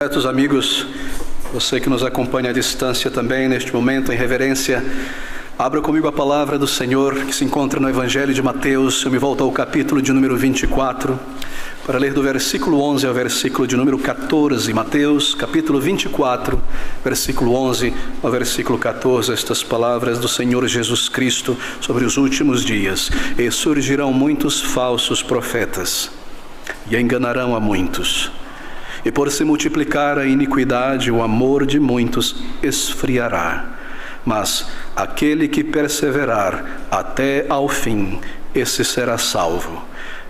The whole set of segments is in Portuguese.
Certos amigos, você que nos acompanha à distância também neste momento, em reverência, abra comigo a palavra do Senhor que se encontra no Evangelho de Mateus. Eu me volto ao capítulo de número 24, para ler do versículo 11 ao versículo de número 14. Mateus, capítulo 24, versículo 11 ao versículo 14, estas palavras do Senhor Jesus Cristo sobre os últimos dias. E surgirão muitos falsos profetas, e enganarão a muitos. E por se multiplicar a iniquidade, o amor de muitos esfriará. Mas aquele que perseverar até ao fim, esse será salvo.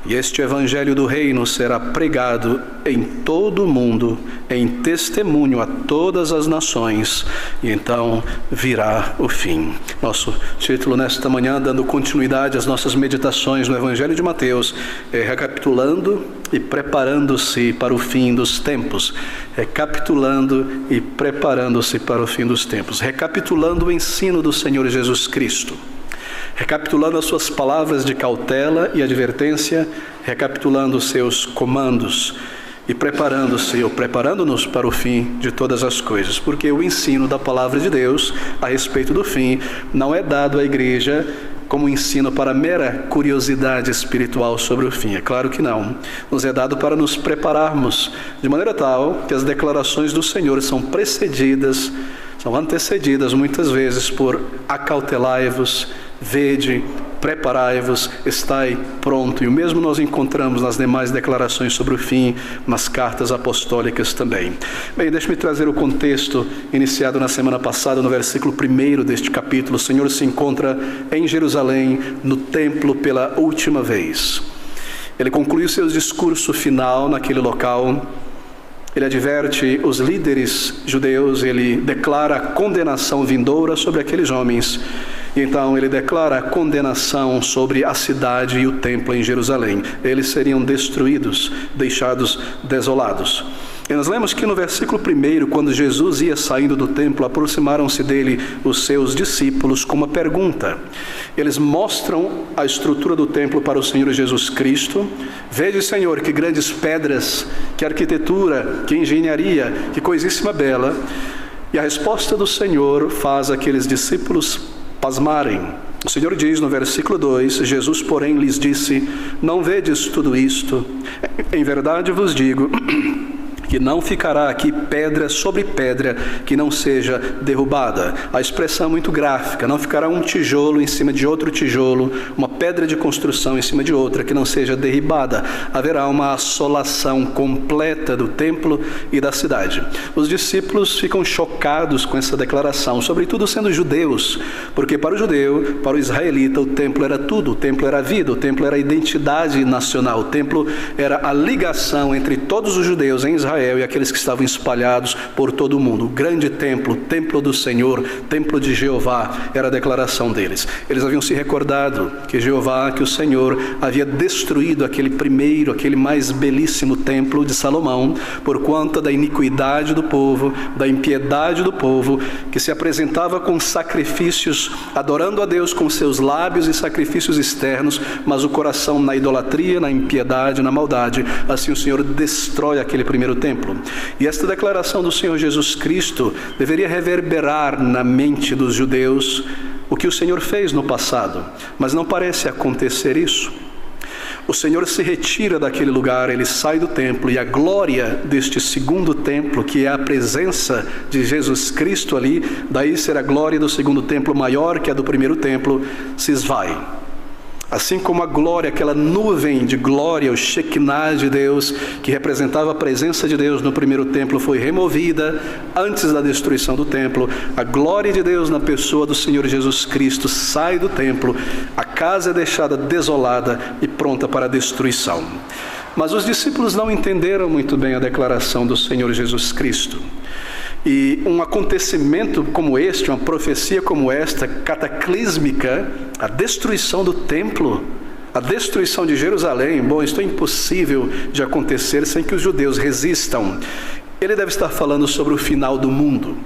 E este evangelho do reino será pregado em todo o mundo, em testemunho a todas as nações, e então virá o fim. Nosso título nesta manhã, dando continuidade às nossas meditações no Evangelho de Mateus, é Recapitulando e Preparando-se para o Fim dos Tempos. Recapitulando e preparando-se para o fim dos tempos. Recapitulando o ensino do Senhor Jesus Cristo. Recapitulando as suas palavras de cautela e advertência, recapitulando os seus comandos e preparando-se ou preparando-nos para o fim de todas as coisas, porque o ensino da palavra de Deus a respeito do fim não é dado à igreja como ensino para mera curiosidade espiritual sobre o fim. É claro que não. Nos é dado para nos prepararmos de maneira tal que as declarações do Senhor são antecedidas muitas vezes por acautelai-vos, vede, preparai-vos, estai pronto. E o mesmo nós encontramos nas demais declarações sobre o fim, nas cartas apostólicas também. Bem, deixe-me trazer o contexto iniciado na semana passada, no versículo 1 deste capítulo. O Senhor se encontra em Jerusalém, no templo, pela última vez. Ele concluiu seu discurso final naquele local. Ele adverte os líderes judeus, ele declara a condenação vindoura sobre aqueles homens. E então ele declara a condenação sobre a cidade e o templo em Jerusalém. Eles seriam destruídos, deixados desolados. E nós lemos que no versículo 1, quando Jesus ia saindo do templo, aproximaram-se dele os seus discípulos com uma pergunta. Eles mostram a estrutura do templo para o Senhor Jesus Cristo. Vede, Senhor, que grandes pedras, que arquitetura, que engenharia, que coisíssima bela. E a resposta do Senhor faz aqueles discípulos pasmarem. O Senhor diz no versículo 2, Jesus, porém, lhes disse: não vedes tudo isto? Em verdade vos digo que não ficará aqui pedra sobre pedra que não seja derrubada. A expressão é muito gráfica. Não ficará um tijolo em cima de outro tijolo, uma pedra de construção em cima de outra que não seja derribada. Haverá uma assolação completa do templo e da cidade. Os discípulos ficam chocados com essa declaração, sobretudo sendo judeus, porque para o judeu, para o israelita, o templo era tudo. O templo era a vida, o templo era a identidade nacional, o templo era a ligação entre todos os judeus em Israel e aqueles que estavam espalhados por todo o mundo. O grande templo, templo do Senhor, templo de Jeová, era a declaração deles. Eles haviam se recordado que Jeová, que o Senhor, havia destruído aquele primeiro, aquele mais belíssimo templo de Salomão, por conta da iniquidade do povo, da impiedade do povo, que se apresentava com sacrifícios, adorando a Deus com seus lábios e sacrifícios externos, mas o coração na idolatria, na impiedade, na maldade. Assim o Senhor destrói aquele primeiro templo. E esta declaração do Senhor Jesus Cristo deveria reverberar na mente dos judeus o que o Senhor fez no passado, mas não parece acontecer isso. O Senhor se retira daquele lugar, ele sai do templo, e a glória deste segundo templo, que é a presença de Jesus Cristo ali, daí ser a glória do segundo templo maior que a do primeiro templo, se esvai. Assim como a glória, aquela nuvem de glória, o Shekinah de Deus, que representava a presença de Deus no primeiro templo, foi removida antes da destruição do templo, a glória de Deus na pessoa do Senhor Jesus Cristo sai do templo, a casa é deixada desolada e pronta para a destruição. Mas os discípulos não entenderam muito bem a declaração do Senhor Jesus Cristo. E um acontecimento como este, uma profecia como esta, cataclísmica, a destruição do templo, a destruição de Jerusalém, bom, isto é impossível de acontecer sem que os judeus resistam. Ele deve estar falando sobre o final do mundo.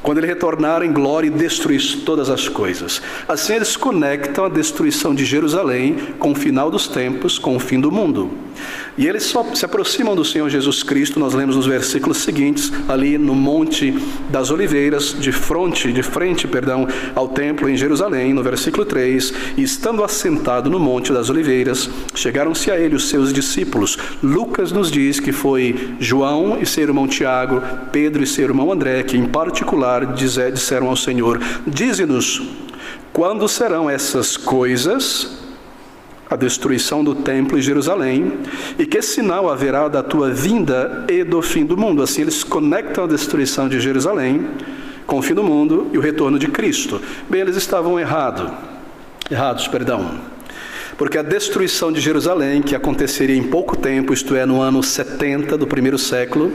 quando ele retornar em glória e destruir todas as coisas. Assim eles conectam a destruição de Jerusalém com o final dos tempos, com o fim do mundo. E eles só se aproximam do Senhor Jesus Cristo, nós lemos nos versículos seguintes, ali no Monte das Oliveiras, de frente, ao templo em Jerusalém, no versículo 3, e estando assentado no Monte das Oliveiras, chegaram-se a ele os seus discípulos. Lucas nos diz que foi João e seu irmão Tiago, Pedro e seu irmão André, que em particular disseram ao Senhor: dize-nos, quando serão essas coisas, a destruição do templo em Jerusalém, e que sinal haverá da tua vinda e do fim do mundo? Assim eles conectam a destruição de Jerusalém com o fim do mundo e o retorno de Cristo. Bem, eles estavam errados, porque a destruição de Jerusalém, que aconteceria em pouco tempo, isto é, no ano 70 do primeiro século,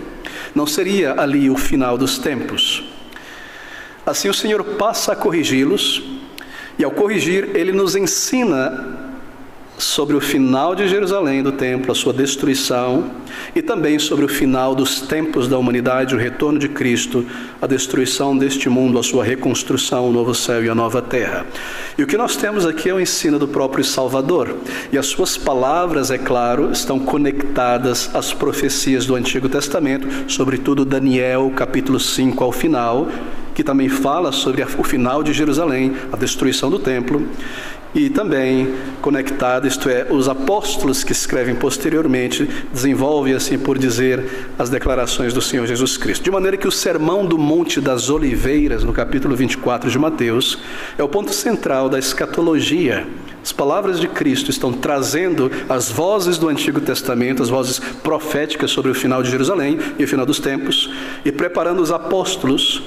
não seria ali o final dos tempos. Assim o Senhor passa a corrigi-los, e ao corrigir, Ele nos ensina sobre o final de Jerusalém, do templo, a sua destruição, e também sobre o final dos tempos da humanidade, o retorno de Cristo, a destruição deste mundo, a sua reconstrução, o novo céu e a nova terra. E o que nós temos aqui é o ensino do próprio Salvador, e as suas palavras, é claro, estão conectadas às profecias do Antigo Testamento, sobretudo Daniel, capítulo 5 ao final, que também fala sobre o final de Jerusalém, a destruição do templo, e também conectado, isto é, os apóstolos que escrevem posteriormente, desenvolvem, assim por dizer, as declarações do Senhor Jesus Cristo. De maneira que o Sermão do Monte das Oliveiras, no capítulo 24 de Mateus, é o ponto central da escatologia. As palavras de Cristo estão trazendo as vozes do Antigo Testamento, as vozes proféticas sobre o final de Jerusalém e o final dos tempos, e preparando os apóstolos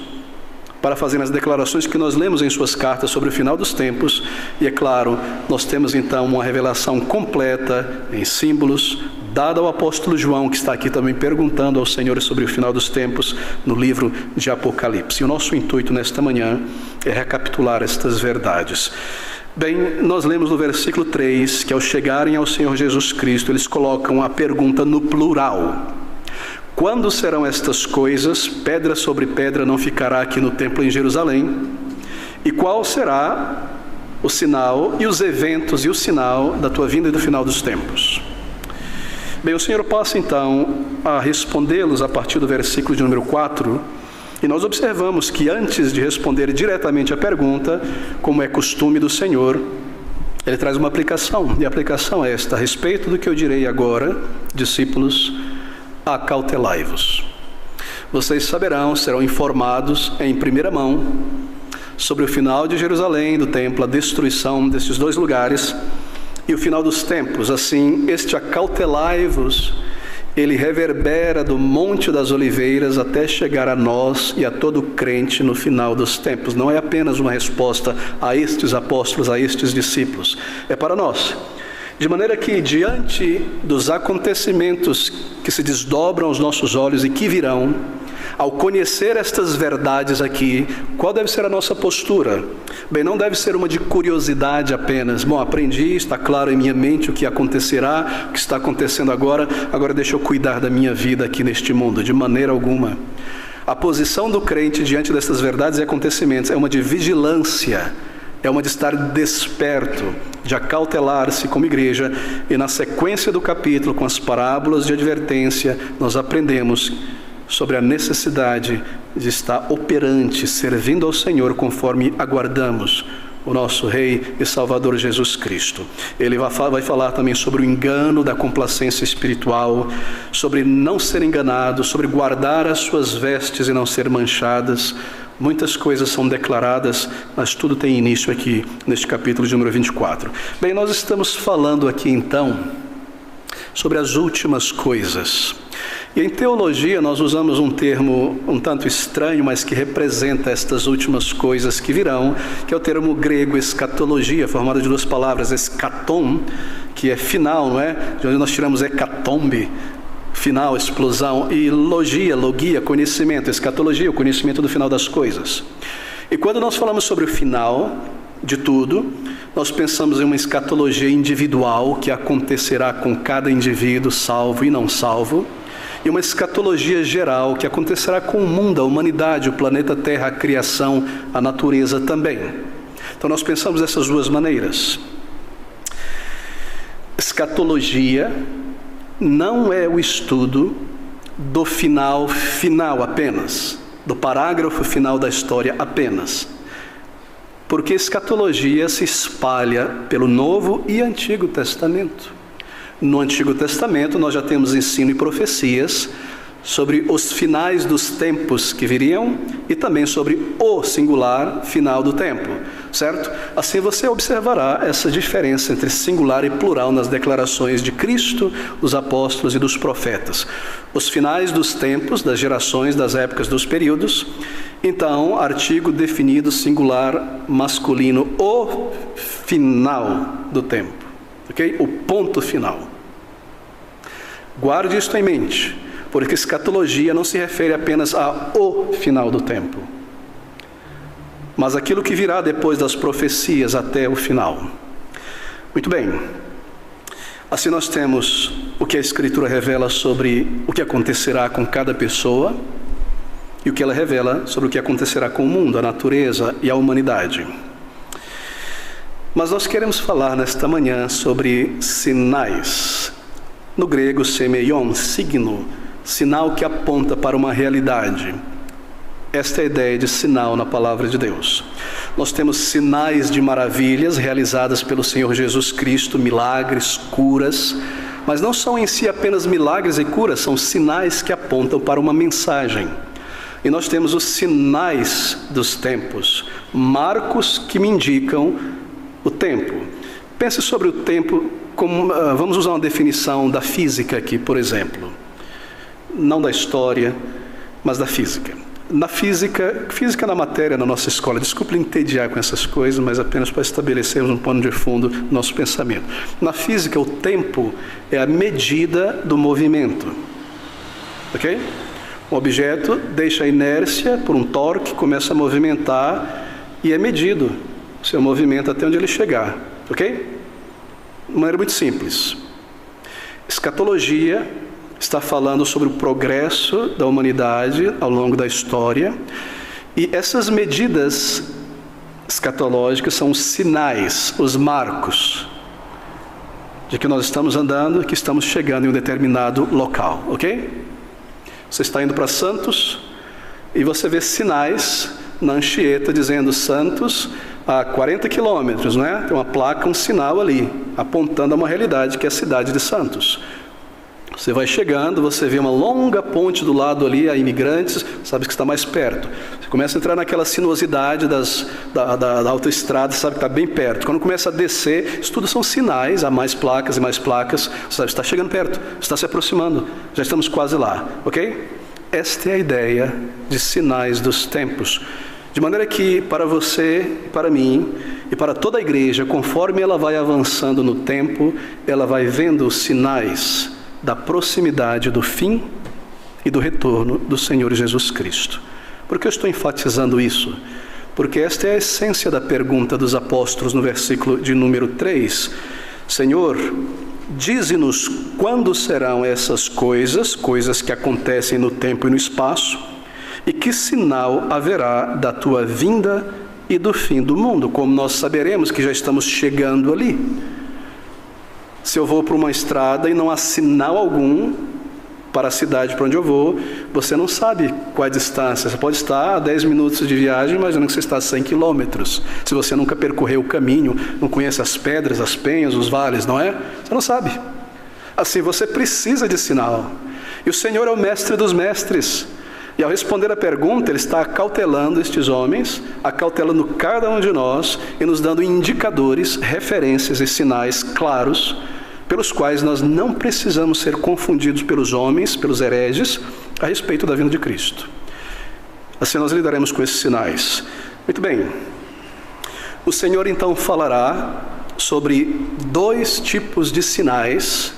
para fazer as declarações que nós lemos em suas cartas sobre o final dos tempos. E é claro, nós temos então uma revelação completa em símbolos, dada ao apóstolo João, que está aqui também perguntando ao Senhor sobre o final dos tempos, no livro de Apocalipse. E o nosso intuito nesta manhã é recapitular estas verdades. Bem, nós lemos no versículo 3 que ao chegarem ao Senhor Jesus Cristo, eles colocam a pergunta no plural: quando serão estas coisas? Pedra sobre pedra não ficará aqui no templo em Jerusalém. E qual será o sinal e os eventos e o sinal da tua vinda e do final dos tempos? Bem, o Senhor passa então a respondê-los a partir do versículo de número 4. E nós observamos que antes de responder diretamente a pergunta, como é costume do Senhor, Ele traz uma aplicação. E a aplicação é esta: a respeito do que eu direi agora, discípulos, acautelai-vos. Vocês saberão, serão informados em primeira mão sobre o final de Jerusalém, do templo, a destruição desses dois lugares e o final dos tempos. Assim, este acautelai-vos, ele reverbera do Monte das Oliveiras até chegar a nós e a todo crente no final dos tempos. Não é apenas uma resposta a estes apóstolos, a estes discípulos, é para nós. De maneira que, diante dos acontecimentos que se desdobram aos nossos olhos e que virão, ao conhecer estas verdades aqui, qual deve ser a nossa postura? Bem, não deve ser uma de curiosidade apenas. Bom, aprendi, está claro em minha mente o que acontecerá, o que está acontecendo agora deixa eu cuidar da minha vida aqui neste mundo. De maneira alguma. A posição do crente diante dessas verdades e acontecimentos é uma de vigilância, é uma de estar desperto, de acautelar-se como igreja. E na sequência do capítulo, com as parábolas de advertência, nós aprendemos sobre a necessidade de estar operante, servindo ao Senhor, conforme aguardamos o nosso Rei e Salvador Jesus Cristo. Ele vai falar também sobre o engano da complacência espiritual, sobre não ser enganado, sobre guardar as suas vestes e não ser manchadas. Muitas coisas são declaradas, mas tudo tem início aqui neste capítulo de número 24. Bem, nós estamos falando aqui então sobre as últimas coisas. E em teologia nós usamos um termo um tanto estranho, mas que representa estas últimas coisas que virão, que é o termo grego escatologia, formado de duas palavras, eschaton, que é final, não é? De onde nós tiramos hecatombe, final, explosão, e logia, conhecimento, escatologia, o conhecimento do final das coisas. E quando nós falamos sobre o final de tudo, nós pensamos em uma escatologia individual que acontecerá com cada indivíduo, salvo e não salvo. e uma escatologia geral que acontecerá com o mundo, a humanidade, o planeta Terra, a criação, a natureza também. Então nós pensamos dessas duas maneiras. Escatologia não é o estudo do final apenas, do parágrafo final da história apenas. Porque escatologia se espalha pelo Novo e Antigo Testamento. No Antigo Testamento nós já temos ensino e profecias sobre os finais dos tempos que viriam e também sobre o singular final do tempo, certo? Assim você observará essa diferença entre singular e plural nas declarações de Cristo, dos apóstolos e dos profetas. Os finais dos tempos, das gerações, das épocas, dos períodos. Então, artigo definido singular masculino, o final do tempo, ok? O ponto final. Guarde isto em mente, porque escatologia não se refere apenas ao final do tempo, mas aquilo que virá depois das profecias até o final. Muito bem. Assim nós temos o que a Escritura revela sobre o que acontecerá com cada pessoa e o que ela revela sobre o que acontecerá com o mundo, a natureza e a humanidade. Mas nós queremos falar nesta manhã sobre sinais. No grego, semeion, signo, sinal que aponta para uma realidade. Esta é a ideia de sinal na palavra de Deus. Nós temos sinais de maravilhas realizadas pelo Senhor Jesus Cristo, milagres, curas, mas não são em si apenas milagres e curas, são sinais que apontam para uma mensagem. E nós temos os sinais dos tempos, marcos que me indicam o tempo. Pense sobre o tempo, vamos usar uma definição da física aqui, por exemplo. Não da história, mas da física. Na física na matéria, na nossa escola, desculpe entediar com essas coisas, mas apenas para estabelecermos um pano de fundo do nosso pensamento. Na física, o tempo é a medida do movimento, ok? Um objeto deixa a inércia por um torque, começa a movimentar e é medido o seu movimento até onde ele chegar, ok? De maneira muito simples. Escatologia está falando sobre o progresso da humanidade ao longo da história, e essas medidas escatológicas são os sinais, os marcos de que nós estamos andando, que estamos chegando em um determinado local, ok? Você está indo para Santos e você vê sinais na Anchieta dizendo Santos a 40 quilômetros, né? Tem uma placa, um sinal ali, apontando a uma realidade que é a cidade de Santos. Você vai chegando, você vê uma longa ponte do lado ali, a imigrantes, sabe que está mais perto. Você começa a entrar naquela sinuosidade da autoestrada, sabe que está bem perto. Quando começa a descer, isso tudo são sinais, há mais placas e mais placas, você sabe, está chegando perto, está se aproximando, já estamos quase lá, ok? Esta é a ideia de sinais dos tempos. De maneira que para você, para mim e para toda a igreja, conforme ela vai avançando no tempo, ela vai vendo os sinais da proximidade do fim e do retorno do Senhor Jesus Cristo. Por que eu estou enfatizando isso? Porque esta é a essência da pergunta dos apóstolos no versículo de número 3. Senhor, dize-nos quando serão essas coisas que acontecem no tempo e no espaço, e que sinal haverá da tua vinda e do fim do mundo, como nós saberemos que já estamos chegando ali. Se eu vou por uma estrada e não há sinal algum para a cidade para onde eu vou, você não sabe qual é a distância. Você pode estar a 10 minutos de viagem, imaginando que você está a 100 quilômetros. Se você nunca percorreu o caminho, não conhece as pedras, as penhas, os vales, não é? Você não sabe. Assim, você precisa de sinal. E o Senhor é o mestre dos mestres. E ao responder a pergunta, Ele está acautelando estes homens, acautelando cada um de nós e nos dando indicadores, referências e sinais claros, pelos quais nós não precisamos ser confundidos pelos homens, pelos hereges, a respeito da vinda de Cristo. Assim nós lidaremos com esses sinais. Muito bem. O Senhor então falará sobre 2 tipos de sinais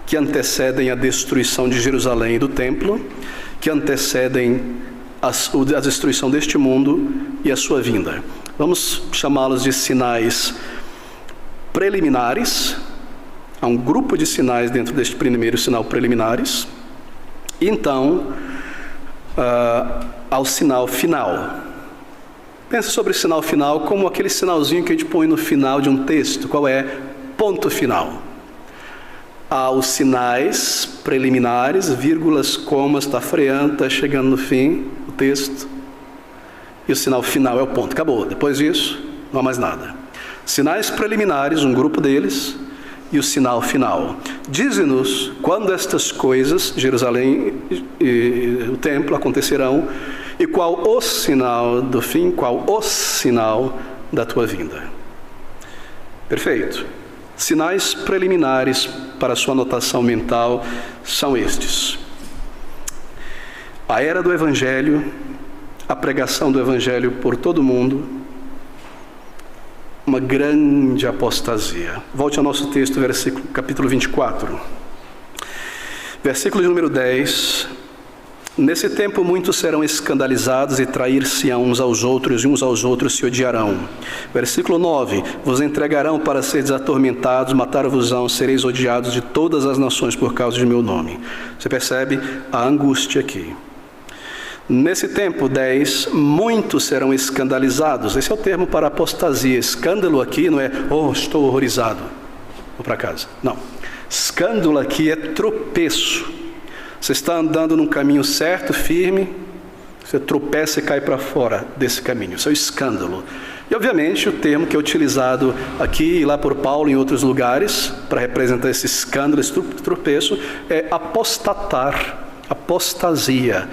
que antecedem a destruição de Jerusalém e do templo, que antecedem a destruição deste mundo e a sua vinda. Vamos chamá-los de sinais preliminares. Há um grupo de sinais dentro deste primeiro sinal preliminares. Então, ao sinal final. Pensa sobre o sinal final como aquele sinalzinho que a gente põe no final de um texto. Qual é? Ponto final. Há os sinais preliminares, vírgulas, comas, está freando, está chegando no fim, o texto. E o sinal final é o ponto. Acabou. Depois disso, não há mais nada. Sinais preliminares, um grupo deles, e o sinal final. Dize-nos quando estas coisas, Jerusalém e o templo, acontecerão, e qual o sinal do fim, qual o sinal da tua vinda. Perfeito. Sinais preliminares para a sua anotação mental são estes: a era do Evangelho, a pregação do Evangelho por todo o mundo, uma grande apostasia. Volte ao nosso texto, capítulo 24. Versículo de número 10. Nesse tempo muitos serão escandalizados e trair-se-ão uns aos outros, e uns aos outros se odiarão. Versículo 9. Vos entregarão para seres atormentados, matar-vos-ão, sereis odiados de todas as nações por causa de meu nome. Você percebe a angústia aqui. Nesse tempo, 10, muitos serão escandalizados. Esse é o termo para apostasia. Escândalo aqui não é, estou horrorizado, vou para casa. Não. Escândalo aqui é tropeço. Você está andando num caminho certo, firme, você tropeça e cai para fora desse caminho. Isso é o escândalo. E, obviamente, o termo que é utilizado aqui e lá por Paulo em outros lugares, para representar esse escândalo, esse tropeço, é apostatar, apostasia.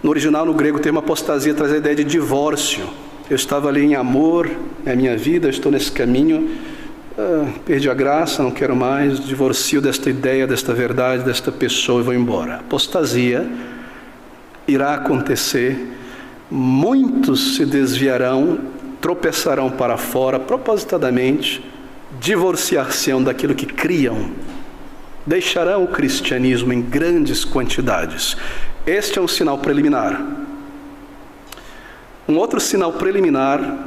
No original, no grego, o termo apostasia traz a ideia de divórcio. Eu estava ali em amor, é a minha vida, eu estou nesse caminho, perdi a graça, não quero mais, divorcio desta ideia, desta verdade, desta pessoa e vou embora. Apostasia irá acontecer, muitos se desviarão, tropeçarão para fora, propositadamente, divorciar-se-ão daquilo que criam, deixarão o cristianismo em grandes quantidades. Este é um sinal preliminar. Um outro sinal preliminar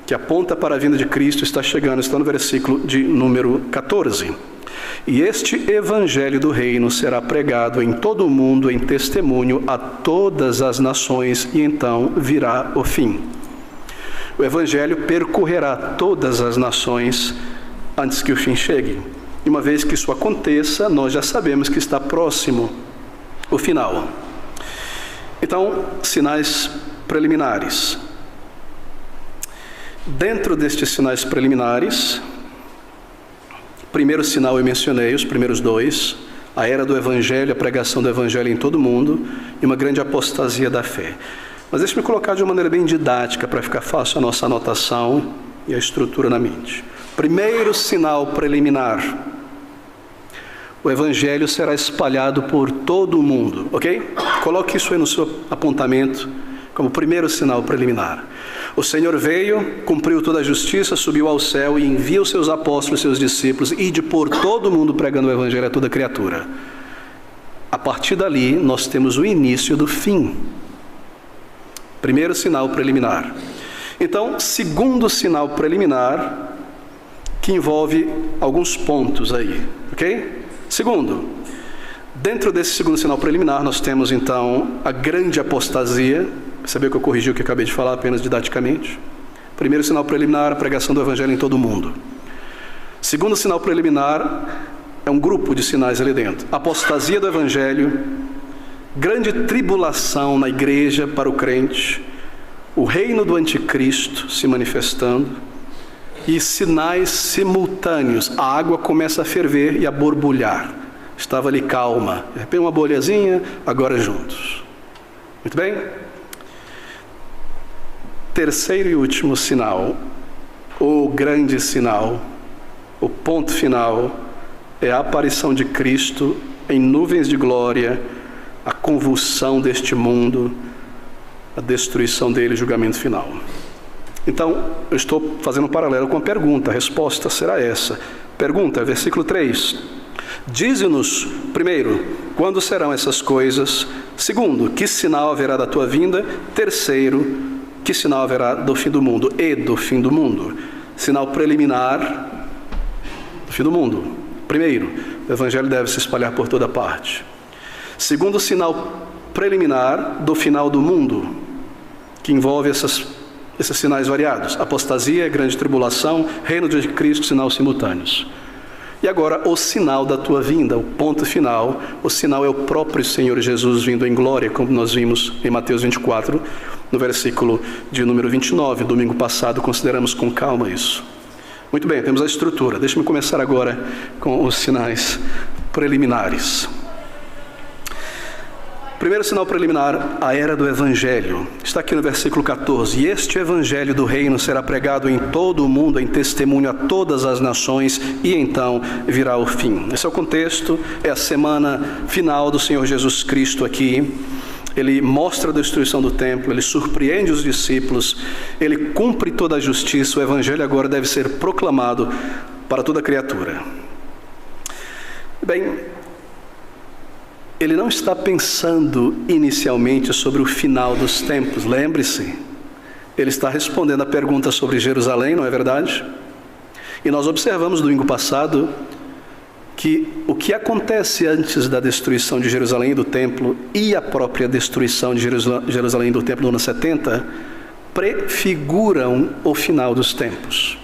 que aponta para a vinda de Cristo está chegando, está no versículo de número 14. E este evangelho do reino será pregado em todo o mundo em testemunho a todas as nações, e então virá o fim. O evangelho percorrerá todas as nações antes que o fim chegue. E uma vez que isso aconteça, nós já sabemos que está próximo o final. Então, sinais preliminares. Dentro destes sinais preliminares, primeiro sinal eu mencionei, os primeiros dois, a era do Evangelho, a pregação do Evangelho em todo o mundo, e uma grande apostasia da fé. Mas deixe-me colocar de uma maneira bem didática, para ficar fácil a nossa anotação e a estrutura na mente. Primeiro sinal preliminar: o Evangelho será espalhado por todo o mundo, ok? Coloque isso aí no seu apontamento, como primeiro sinal preliminar. O Senhor veio, cumpriu toda a justiça, subiu ao céu e envia os seus apóstolos, seus discípulos, e de por todo o mundo pregando o Evangelho a toda criatura. A partir dali, nós temos o início do fim. Primeiro sinal preliminar. Então, segundo sinal preliminar, que envolve alguns pontos aí, ok? Segundo, dentro desse segundo sinal preliminar, nós temos então a grande apostasia. Percebeu que eu corrigi o que acabei de falar apenas didaticamente? Primeiro sinal preliminar, a pregação do Evangelho em todo o mundo. Segundo sinal preliminar, é um grupo de sinais ali dentro. Apostasia do Evangelho, grande tribulação na igreja para o crente, o reino do anticristo se manifestando, e sinais simultâneos. A água começa a ferver e a borbulhar. Estava ali calma, de repente uma bolhazinha, agora juntos. Muito bem? Terceiro e último sinal, o grande sinal, o ponto final, é a aparição de Cristo em nuvens de glória, a convulsão deste mundo, a destruição dele, julgamento final. Então, eu estou fazendo um paralelo com a pergunta, a resposta será essa. Pergunta, versículo 3. Dize-nos, primeiro, quando serão essas coisas? Segundo, que sinal haverá da tua vinda? Terceiro, que sinal haverá do fim do mundo e do fim do mundo? Sinal preliminar do fim do mundo. Primeiro, o Evangelho deve se espalhar por toda parte. Segundo sinal preliminar do final do mundo, que envolve esses sinais variados: apostasia, grande tribulação, reino de Cristo, sinais simultâneos. E agora o sinal da tua vinda, o ponto final. O sinal é o próprio Senhor Jesus vindo em glória, como nós vimos em Mateus 24, no versículo de número 29. Domingo passado consideramos com calma isso. Muito bem, temos a estrutura. Deixa-me começar agora com os sinais preliminares. Primeiro sinal preliminar, a era do Evangelho. Está aqui no versículo 14. E este Evangelho do reino será pregado em todo o mundo, em testemunho a todas as nações, e então virá o fim. Esse é o contexto, é a semana final do Senhor Jesus Cristo aqui. Ele mostra a destruição do templo, ele surpreende os discípulos, ele cumpre toda a justiça. O Evangelho agora deve ser proclamado para toda criatura. Bem, ele não está pensando inicialmente sobre o final dos tempos, lembre-se. Ele está respondendo a pergunta sobre Jerusalém, não é verdade? E nós observamos domingo passado que o que acontece antes da destruição de Jerusalém e do templo e a própria destruição de Jerusalém e do templo no ano 70 prefiguram o final dos tempos.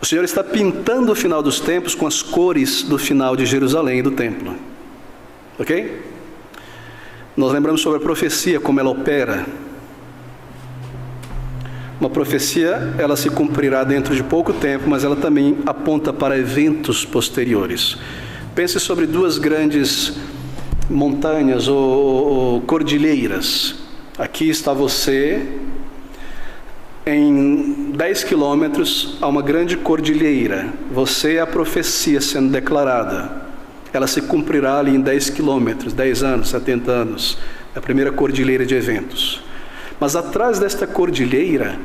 O Senhor está pintando o final dos tempos com as cores do final de Jerusalém e do templo. Ok? Nós lembramos sobre a profecia, como ela opera. Uma profecia, ela se cumprirá dentro de pouco tempo, mas ela também aponta para eventos posteriores. Pense sobre duas grandes montanhas ou cordilheiras. Aqui está você, em 10 quilômetros, há uma grande cordilheira. Você é a profecia sendo declarada. Ela se cumprirá ali em 10 quilômetros, 10 anos, 70 anos. É a primeira cordilheira de eventos. Mas atrás desta cordilheira,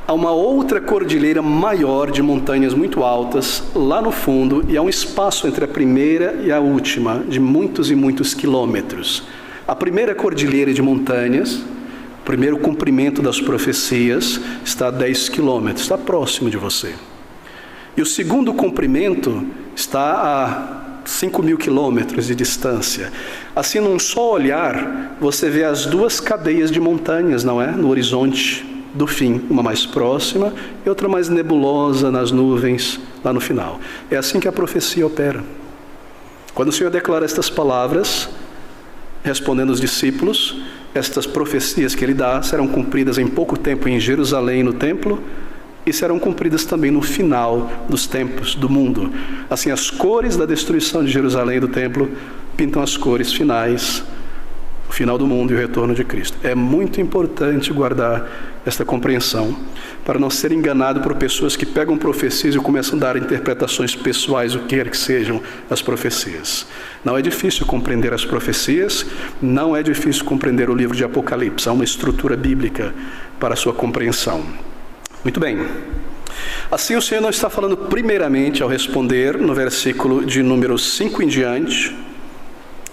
há uma outra cordilheira maior de montanhas muito altas, lá no fundo, e há um espaço entre a primeira e a última, de muitos e muitos quilômetros. A primeira cordilheira de montanhas, o primeiro cumprimento das profecias, está a 10 quilômetros, está próximo de você. E o segundo cumprimento está a 5.000 quilômetros de distância. Assim, num só olhar, você vê as duas cadeias de montanhas, não é? No horizonte do fim, uma mais próxima e outra mais nebulosa nas nuvens, lá no final. É assim que a profecia opera. Quando o Senhor declara estas palavras, respondendo aos discípulos, estas profecias que Ele dá serão cumpridas em pouco tempo em Jerusalém, no templo, e serão cumpridas também no final dos tempos do mundo. Assim, as cores da destruição de Jerusalém e do templo pintam as cores finais, o final do mundo e o retorno de Cristo. É muito importante guardar esta compreensão, para não ser enganado por pessoas que pegam profecias e começam a dar interpretações pessoais, o que quer que sejam as profecias. Não é difícil compreender as profecias, não é difícil compreender o livro de Apocalipse. Há uma estrutura bíblica para a sua compreensão. Muito bem. Assim, o Senhor não está falando primeiramente ao responder no versículo de número 5 em diante,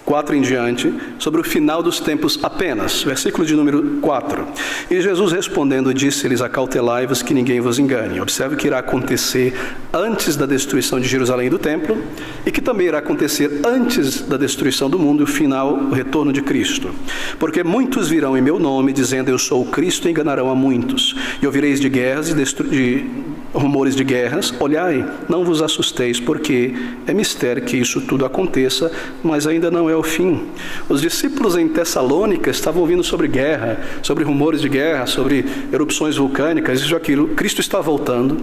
4 em diante, sobre o final dos tempos apenas. Versículo de número 4. E Jesus respondendo disse-lhes: acautelai-vos que ninguém vos engane. Observe que irá acontecer antes da destruição de Jerusalém e do templo, e que também irá acontecer antes da destruição do mundo e o final, o retorno de Cristo. Porque muitos virão em meu nome, dizendo eu sou o Cristo, e enganarão a muitos. E ouvireis de guerras e de rumores de guerras. Olhai, não vos assusteis, porque é mistério que isso tudo aconteça, mas ainda não é o fim. Os discípulos em Tessalônica estavam ouvindo sobre guerra, sobre rumores de guerra, sobre erupções vulcânicas, isso e aquilo. Cristo está voltando.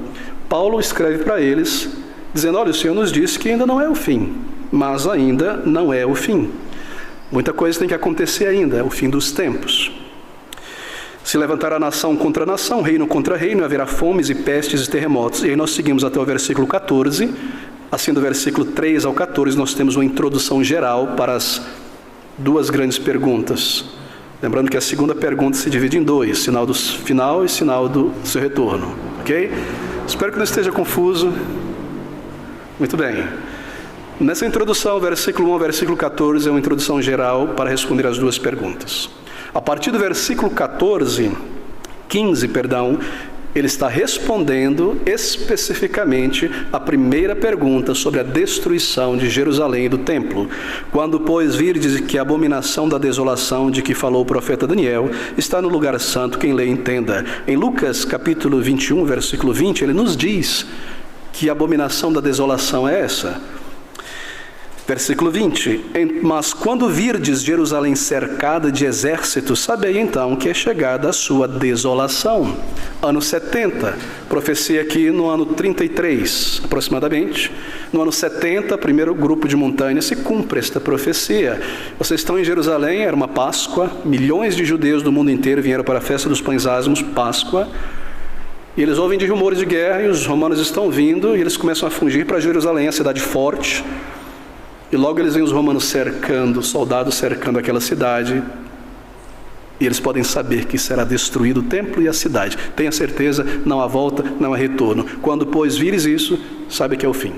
Paulo escreve para eles, dizendo: olha, o Senhor nos disse que ainda não é o fim, mas ainda não é o fim. Muita coisa tem que acontecer ainda, é o fim dos tempos. Se levantará nação contra nação, reino contra reino, haverá fomes e pestes e terremotos. E aí nós seguimos até o versículo 14. Assim, do versículo 3 ao 14, nós temos uma introdução geral para as duas grandes perguntas. Lembrando que a segunda pergunta se divide em dois: sinal do final e sinal do seu retorno. Ok? Espero que não esteja confuso. Muito bem. Nessa introdução, versículo 1 ao versículo 14 é uma introdução geral para responder as duas perguntas. A partir do versículo 15, Ele está respondendo especificamente a primeira pergunta sobre a destruição de Jerusalém e do templo. Quando, pois, virdes que a abominação da desolação de que falou o profeta Daniel está no lugar santo, quem lê entenda. Em Lucas capítulo 21, versículo 20, ele nos diz que a abominação da desolação é essa. Versículo 20, mas quando virdes Jerusalém cercada de exércitos, sabei então que é chegada a sua desolação. Ano 70, profecia aqui no ano 33, aproximadamente. No ano 70, primeiro grupo de montanha, se cumpre esta profecia. Vocês estão em Jerusalém, era uma Páscoa, milhões de judeus do mundo inteiro vieram para a festa dos pães ázimos, Páscoa. E eles ouvem de rumores de guerra e os romanos estão vindo e eles começam a fugir para Jerusalém, a cidade forte. E logo eles veem os romanos cercando, soldados cercando aquela cidade. E eles podem saber que será destruído o templo e a cidade. Tenha certeza, não há volta, não há retorno. Quando, pois, vires isso, sabe que é o fim.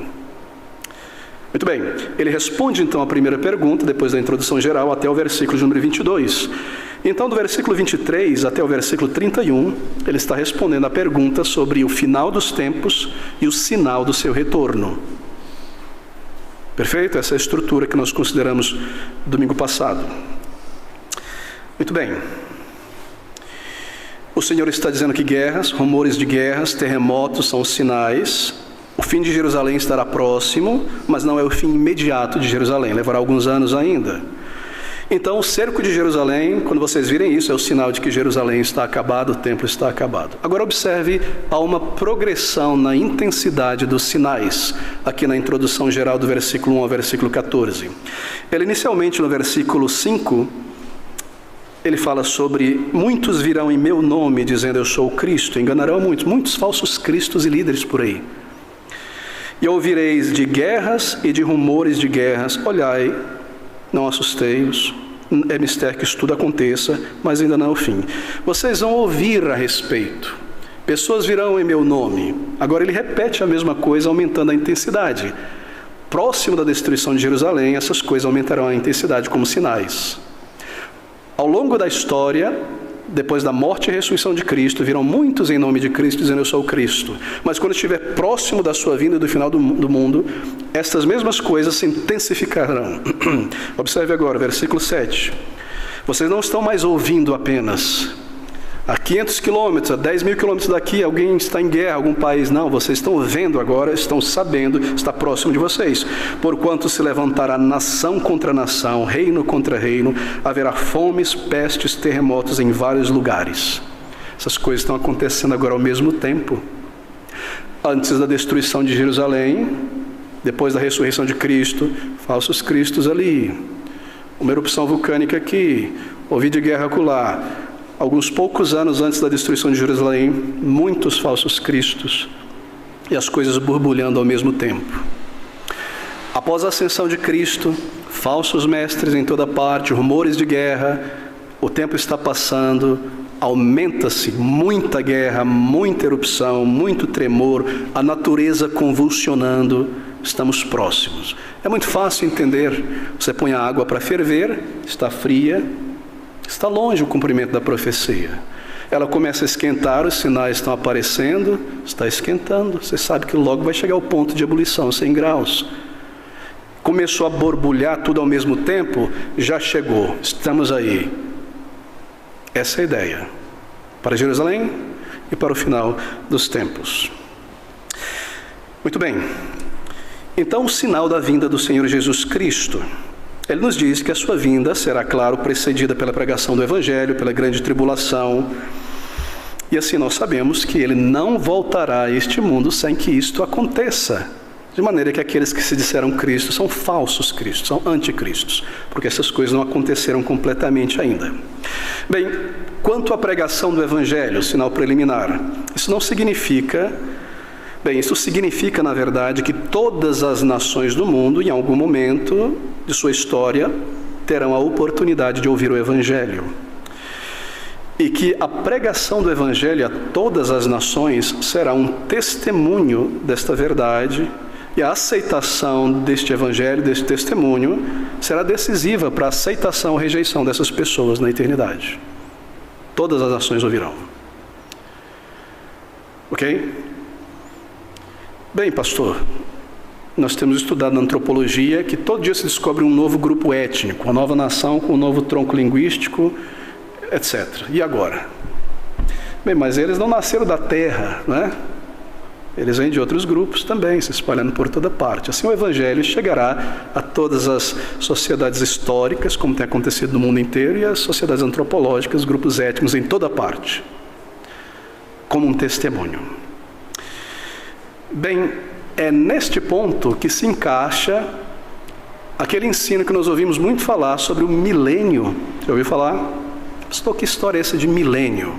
Muito bem, ele responde então a primeira pergunta, depois da introdução geral, até o versículo de número 22. Então, do versículo 23 até o versículo 31, ele está respondendo a pergunta sobre o final dos tempos e o sinal do seu retorno. Perfeito? Essa é a estrutura que nós consideramos domingo passado. Muito bem. O Senhor está dizendo que guerras, rumores de guerras, terremotos são sinais. O fim de Jerusalém estará próximo, mas não é o fim imediato de Jerusalém. Levará alguns anos ainda. Então, o cerco de Jerusalém, quando vocês virem isso, é o sinal de que Jerusalém está acabado, o templo está acabado. Agora observe, há uma progressão na intensidade dos sinais, aqui na introdução geral do versículo 1 ao versículo 14. Ele inicialmente, no versículo 5, ele fala sobre muitos virão em meu nome, dizendo eu sou o Cristo, enganarão muitos falsos cristos e líderes por aí. E ouvireis de guerras e de rumores de guerras, olhai, não assustei-os, é mistério que isso tudo aconteça, mas ainda não é o fim. Vocês vão ouvir a respeito. Pessoas virão em meu nome. Agora ele repete a mesma coisa, aumentando a intensidade. Próximo da destruição de Jerusalém, essas coisas aumentarão a intensidade como sinais. Ao longo da história, depois da morte e ressurreição de Cristo, virão muitos em nome de Cristo, dizendo eu sou o Cristo. Mas quando estiver próximo da sua vinda e do final do mundo, estas mesmas coisas se intensificarão. Observe agora, versículo 7. Vocês não estão mais ouvindo apenas. A 500 quilômetros, a 10 mil quilômetros daqui, alguém está em guerra, algum país. Não, vocês estão vendo agora, estão sabendo, está próximo de vocês. Porquanto se levantará nação contra nação, reino contra reino, haverá fomes, pestes, terremotos em vários lugares. Essas coisas estão acontecendo agora ao mesmo tempo. Antes da destruição de Jerusalém, depois da ressurreição de Cristo, falsos cristos ali. Uma erupção vulcânica aqui, ouvi de guerra acolá. Alguns poucos anos antes da destruição de Jerusalém, muitos falsos cristos e as coisas borbulhando ao mesmo tempo. Após a ascensão de Cristo, falsos mestres em toda parte, rumores de guerra, o tempo está passando, aumenta-se muita guerra, muita erupção, muito tremor, a natureza convulsionando, estamos próximos. É muito fácil entender, você põe a água para ferver, está fria, está longe o cumprimento da profecia. Ela começa a esquentar, os sinais estão aparecendo, está esquentando. Você sabe que logo vai chegar ao ponto de ebulição, 100 graus. Começou a borbulhar tudo ao mesmo tempo, já chegou, estamos aí. Essa é a ideia, para Jerusalém e para o final dos tempos. Muito bem, então o sinal da vinda do Senhor Jesus Cristo. Ele nos diz que a sua vinda será, claro, precedida pela pregação do Evangelho, pela grande tribulação. E assim nós sabemos que ele não voltará a este mundo sem que isto aconteça. De maneira que aqueles que se disseram Cristo são falsos cristos, são anticristos, porque essas coisas não aconteceram completamente ainda. Bem, quanto à pregação do Evangelho, sinal preliminar, isso não significa... Bem, isso significa, na verdade, que todas as nações do mundo, em algum momento de sua história, terão a oportunidade de ouvir o Evangelho. E que a pregação do Evangelho a todas as nações será um testemunho desta verdade, e a aceitação deste Evangelho, deste testemunho, será decisiva para a aceitação ou rejeição dessas pessoas na eternidade. Todas as nações ouvirão. Ok? Bem, pastor, nós temos estudado na antropologia que todo dia se descobre um novo grupo étnico, uma nova nação com um novo tronco linguístico, etc. E agora? Bem, mas eles não nasceram da terra, né? Eles vêm de outros grupos também, se espalhando por toda parte. Assim o Evangelho chegará a todas as sociedades históricas, como tem acontecido no mundo inteiro, e as sociedades antropológicas, grupos étnicos em toda parte, como um testemunho. Bem, é neste ponto que se encaixa aquele ensino que nós ouvimos muito falar sobre o milênio. Já ouviu falar? Pastor, que história é essa de milênio?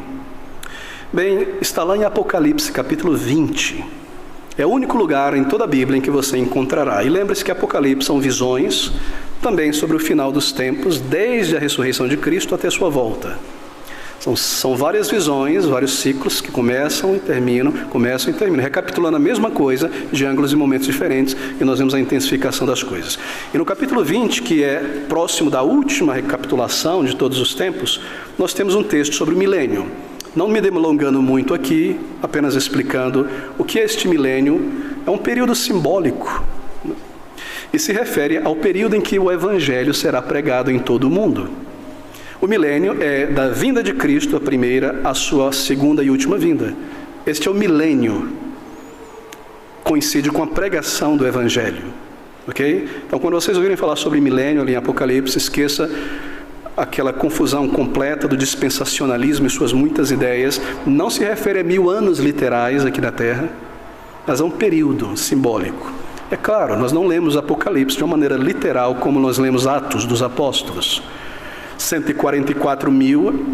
Bem, está lá em Apocalipse, capítulo 20. É o único lugar em toda a Bíblia em que você encontrará. E lembre-se que Apocalipse são visões também sobre o final dos tempos, desde a ressurreição de Cristo até a sua volta. São várias visões, vários ciclos que começam e terminam, recapitulando a mesma coisa de ângulos e momentos diferentes, e nós vemos a intensificação das coisas. E no capítulo 20, que é próximo da última recapitulação de todos os tempos, nós temos um texto sobre o milênio. Não me delongando muito aqui, apenas explicando o que é este milênio. É um período simbólico, e se refere ao período em que o Evangelho será pregado em todo o mundo. O milênio é da vinda de Cristo, a primeira, a sua segunda e última vinda. Este é o milênio. Coincide com a pregação do Evangelho. Ok? Então, quando vocês ouvirem falar sobre milênio ali em Apocalipse, esqueça aquela confusão completa do dispensacionalismo e suas muitas ideias. Não se refere a 1000 anos literais aqui na Terra, mas a um período simbólico. É claro, nós não lemos Apocalipse de uma maneira literal como nós lemos Atos dos Apóstolos. 144 mil,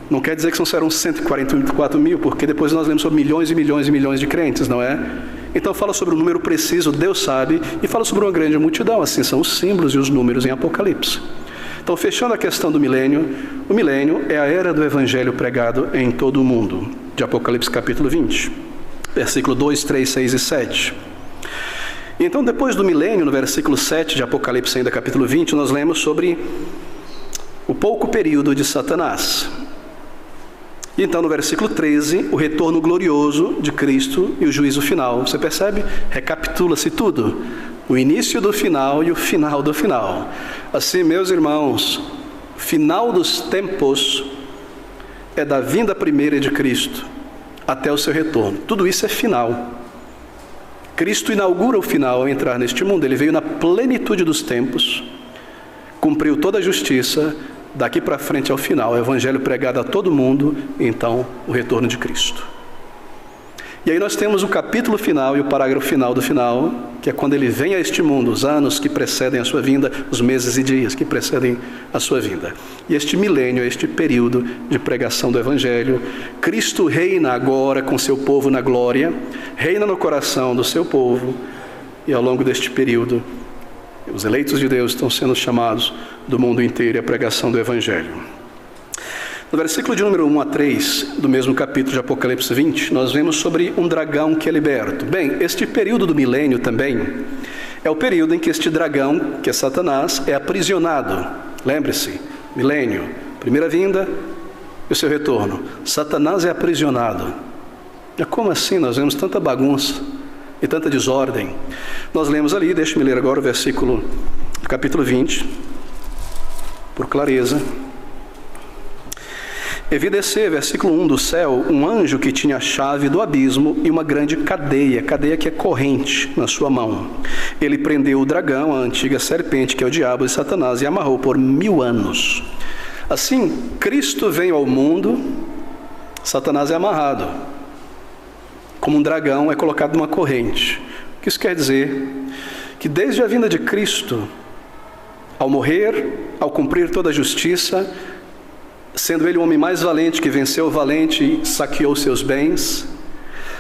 não quer dizer que serão 144 mil, porque depois nós lemos sobre milhões e milhões e milhões de crentes, não é? Então fala sobre o número preciso, Deus sabe, e fala sobre uma grande multidão, assim são os símbolos e os números em Apocalipse. Então, fechando a questão do milênio, o milênio é a era do Evangelho pregado em todo o mundo, de Apocalipse capítulo 20, versículo 2, 3, 6 e 7. E então, depois do milênio, no versículo 7 de Apocalipse ainda capítulo 20, nós lemos sobre o pouco período de Satanás. E então, no versículo 13, o retorno glorioso de Cristo e o juízo final. Você percebe? Recapitula-se tudo. O início do final e o final do final. Assim, meus irmãos, o final dos tempos é da vinda primeira de Cristo até o seu retorno. Tudo isso é final. Cristo inaugura o final ao entrar neste mundo. Ele veio na plenitude dos tempos, cumpriu toda a justiça, daqui para frente ao final, o Evangelho pregado a todo mundo, e então o retorno de Cristo. E aí nós temos o capítulo final e o parágrafo final do final, que é quando ele vem a este mundo, os anos que precedem a sua vinda, os meses e dias que precedem a sua vinda. E este milênio, este período de pregação do Evangelho, Cristo reina agora com seu povo na glória, reina no coração do seu povo, e ao longo deste período, os eleitos de Deus estão sendo chamados do mundo inteiro à pregação do Evangelho. No versículo de número 1 a 3, do mesmo capítulo de Apocalipse 20, nós vemos sobre um dragão que é liberto. Bem, este período do milênio também é o período em que este dragão, que é Satanás, é aprisionado. Lembre-se, milênio, primeira vinda e o seu retorno. Satanás é aprisionado. E como assim? Nós vemos tanta bagunça e tanta desordem. Nós lemos ali, deixe-me ler agora o versículo do capítulo 20, por clareza. E vi descer, versículo 1, do céu, um anjo que tinha a chave do abismo e uma grande cadeia que é corrente, na sua mão. Ele prendeu o dragão, a antiga serpente, que é o diabo e Satanás, e amarrou por 1000 anos. Assim, Cristo vem ao mundo, Satanás é amarrado. Como um dragão é colocado numa corrente. O que isso quer dizer? Que desde a vinda de Cristo, ao morrer, ao cumprir toda a justiça, sendo ele o homem mais valente que venceu o valente e saqueou seus bens,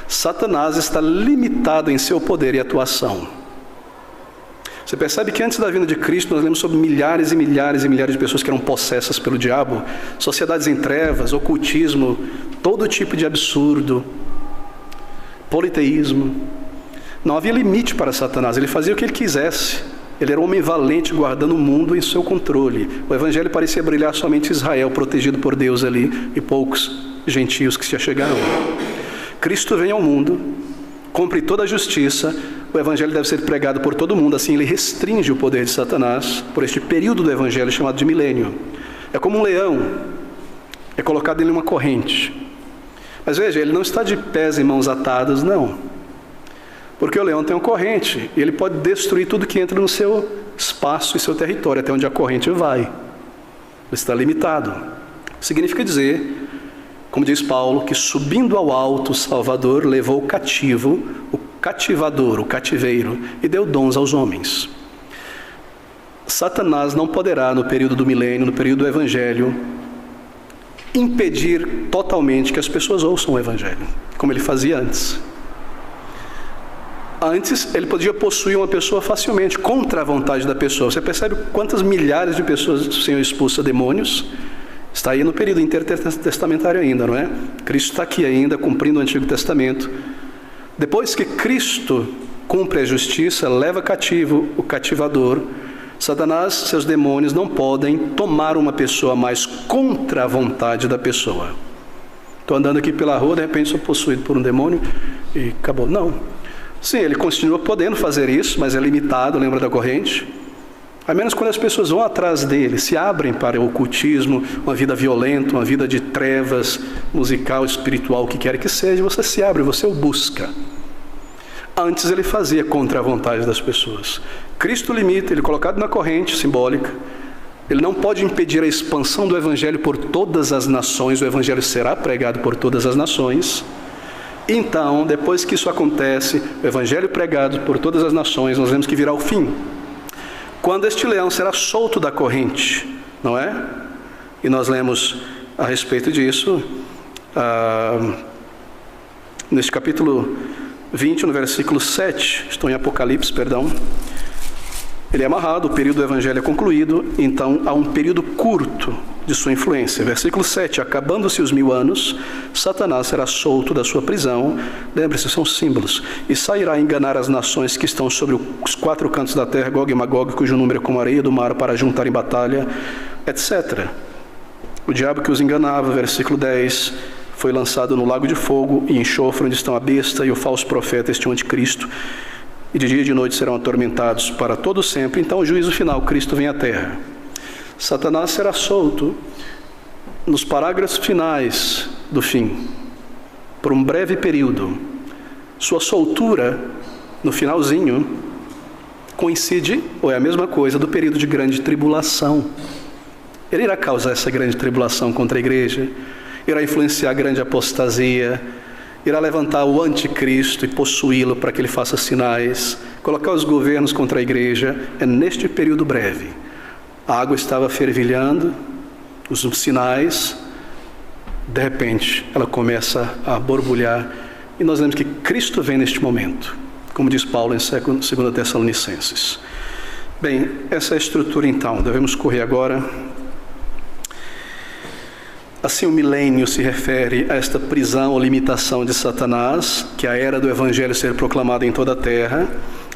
Satanás está limitado em seu poder e atuação. Você percebe que antes da vinda de Cristo nós lemos sobre milhares e milhares e milhares de pessoas que eram possessas pelo diabo, sociedades em trevas, ocultismo, todo tipo de absurdo, politeísmo. Não havia limite para Satanás, ele fazia o que ele quisesse. Ele era um homem valente, guardando o mundo em seu controle. O Evangelho parecia brilhar somente Israel, protegido por Deus ali, e poucos gentios que se achegavam. Cristo vem ao mundo, cumpre toda a justiça, o Evangelho deve ser pregado por todo mundo, assim ele restringe o poder de Satanás por este período do Evangelho chamado de milênio. É como um leão, é colocado em uma corrente. Mas veja, ele não está de pés e mãos atados, não. Porque o leão tem uma corrente, e ele pode destruir tudo que entra no seu espaço e seu território, até onde a corrente vai. Ele está limitado. Significa dizer, como diz Paulo, que subindo ao alto o Salvador levou o cativo, o cativador, o cativeiro, e deu dons aos homens. Satanás não poderá, no período do milênio, no período do Evangelho, impedir totalmente que as pessoas ouçam o Evangelho, como ele fazia antes. Antes, ele podia possuir uma pessoa facilmente, contra a vontade da pessoa. Você percebe quantas milhares de pessoas o Senhor expulsa demônios? Está aí no período intertestamentário ainda, não é? Cristo está aqui ainda, cumprindo o Antigo Testamento. Depois que Cristo cumpre a justiça, leva cativo o cativador, Satanás, seus demônios, não podem tomar uma pessoa mais contra a vontade da pessoa. Estou andando aqui pela rua, de repente sou possuído por um demônio e acabou. Não. Sim, ele continua podendo fazer isso, mas é limitado, lembra da corrente? A menos quando as pessoas vão atrás dele, se abrem para o ocultismo, uma vida violenta, uma vida de trevas, musical, espiritual, o que quer que seja, você se abre, você o busca. Antes ele fazia contra a vontade das pessoas. Cristo limita, ele é colocado na corrente simbólica. Ele não pode impedir a expansão do Evangelho por todas as nações, o Evangelho será pregado por todas as nações. Então, depois que isso acontece, o Evangelho pregado por todas as nações, nós vemos que virá o fim. Quando este leão será solto da corrente, não é? E nós lemos a respeito disso, neste capítulo 20, no versículo 7, estou em Apocalipse, perdão. Ele é amarrado, o período do Evangelho é concluído, então há um período curto de sua influência. Versículo 7, acabando-se os 1000 anos, Satanás será solto da sua prisão, lembre-se, são símbolos, e sairá a enganar as nações que estão sobre os 4 cantos da terra, Gog e Magog, cujo número é como a areia do mar, para juntar em batalha, etc. O diabo que os enganava, versículo 10, foi lançado no lago de fogo e enxofre, onde estão a besta e o falso profeta, este anticristo, e de dia e de noite serão atormentados para todo sempre. Então o juízo final, Cristo vem à terra. Satanás será solto nos parágrafos finais do fim, por um breve período. Sua soltura, no finalzinho, coincide, ou é a mesma coisa, do período de grande tribulação. Ele irá causar essa grande tribulação contra a igreja, irá influenciar a grande apostasia, irá levantar o anticristo e possuí-lo para que ele faça sinais, colocar os governos contra a igreja. É neste período breve. A água estava fervilhando, os sinais, de repente ela começa a borbulhar, e nós vemos que Cristo vem neste momento, como diz Paulo em 2 Tessalonicenses. Bem, essa é a estrutura então, devemos correr agora. Assim, o milênio se refere a esta prisão ou limitação de Satanás, que é a era do Evangelho ser proclamado em toda a terra,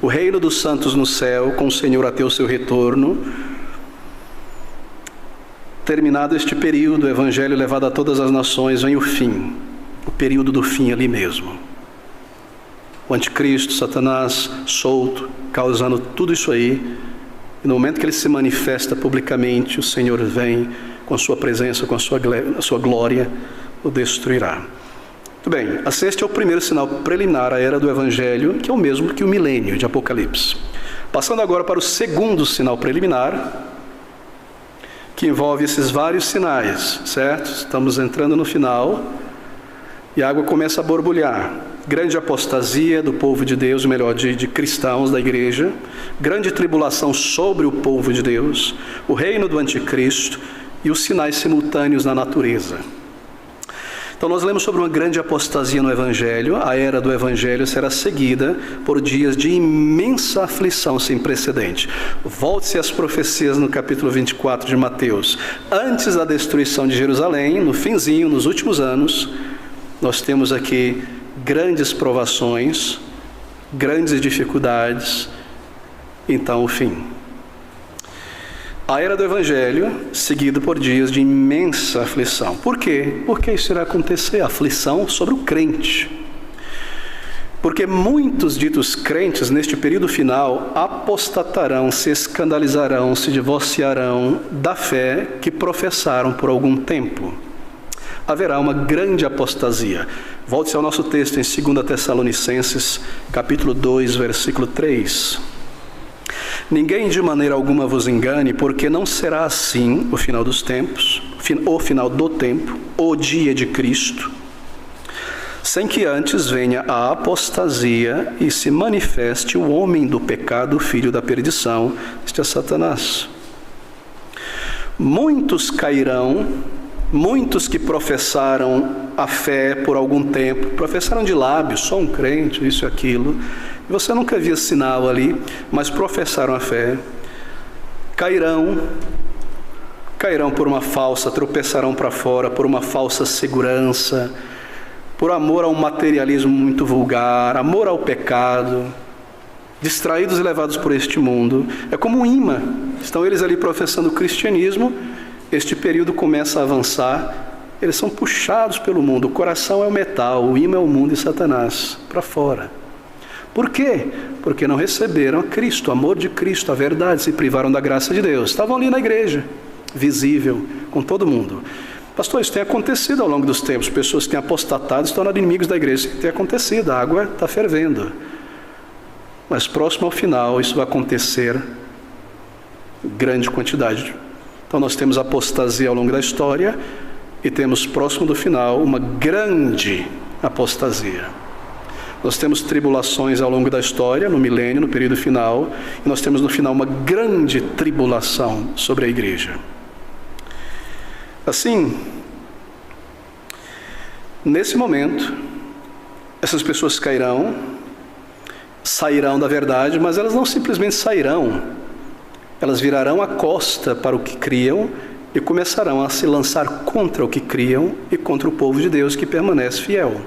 o reino dos santos no céu, com o Senhor até o seu retorno. Terminado este período, o Evangelho levado a todas as nações, vem o fim, o período do fim ali mesmo. O anticristo, Satanás, solto, causando tudo isso aí, e no momento que ele se manifesta publicamente, o Senhor vem com sua presença, com a sua glória, o destruirá. Muito bem, assim este é o primeiro sinal preliminar à era do Evangelho, que é o mesmo que o milênio de Apocalipse. Passando agora para o segundo sinal preliminar, que envolve esses vários sinais, certo? Estamos entrando no final, e a água começa a borbulhar. Grande apostasia do povo de Deus, melhor, de cristãos da igreja, grande tribulação sobre o povo de Deus, o reino do anticristo, e os sinais simultâneos na natureza. Então nós lemos sobre uma grande apostasia no Evangelho. A era do Evangelho será seguida por dias de imensa aflição sem precedente. Volte-se às profecias no capítulo 24 de Mateus. Antes da destruição de Jerusalém, no finzinho, nos últimos anos, nós temos aqui grandes provações, grandes dificuldades, então o fim. A era do Evangelho, seguido por dias de imensa aflição. Por quê? Porque isso irá acontecer, aflição sobre o crente. Porque muitos ditos crentes neste período final apostatarão, se escandalizarão, se divorciarão da fé que professaram por algum tempo. Haverá uma grande apostasia. Volte-se ao nosso texto em 2 Tessalonicenses, capítulo 2, versículo 3. Ninguém de maneira alguma vos engane, porque não será assim o final dos tempos, o final do tempo, o dia de Cristo, sem que antes venha a apostasia e se manifeste o homem do pecado, o filho da perdição, este é Satanás. Muitos cairão, muitos que professaram a fé por algum tempo, professaram de lábios, sou um crente, isso e aquilo, e você nunca via sinal ali, mas professaram a fé, cairão por uma falsa, tropeçarão para fora, por uma falsa segurança, por amor a um materialismo muito vulgar, amor ao pecado, distraídos e levados por este mundo. É como um imã, estão eles ali professando o cristianismo, este período começa a avançar, eles são puxados pelo mundo, o coração é o metal, o imã é o mundo e Satanás, para fora. Por quê? Porque não receberam a Cristo, o amor de Cristo, a verdade, se privaram da graça de Deus. Estavam ali na igreja, visível, com todo mundo. Pastor, isso tem acontecido ao longo dos tempos. Pessoas que têm apostatado se tornam inimigos da igreja. Isso tem acontecido, a água está fervendo. Mas próximo ao final, isso vai acontecer em grande quantidade. Então nós temos apostasia ao longo da história e temos próximo do final uma grande apostasia. Nós temos tribulações ao longo da história, no milênio, no período final, e nós temos no final uma grande tribulação sobre a igreja. Assim, nesse momento, essas pessoas cairão, sairão da verdade, mas elas não simplesmente sairão, elas virarão a costa para o que criam e começarão a se lançar contra o que criam e contra o povo de Deus que permanece fiel.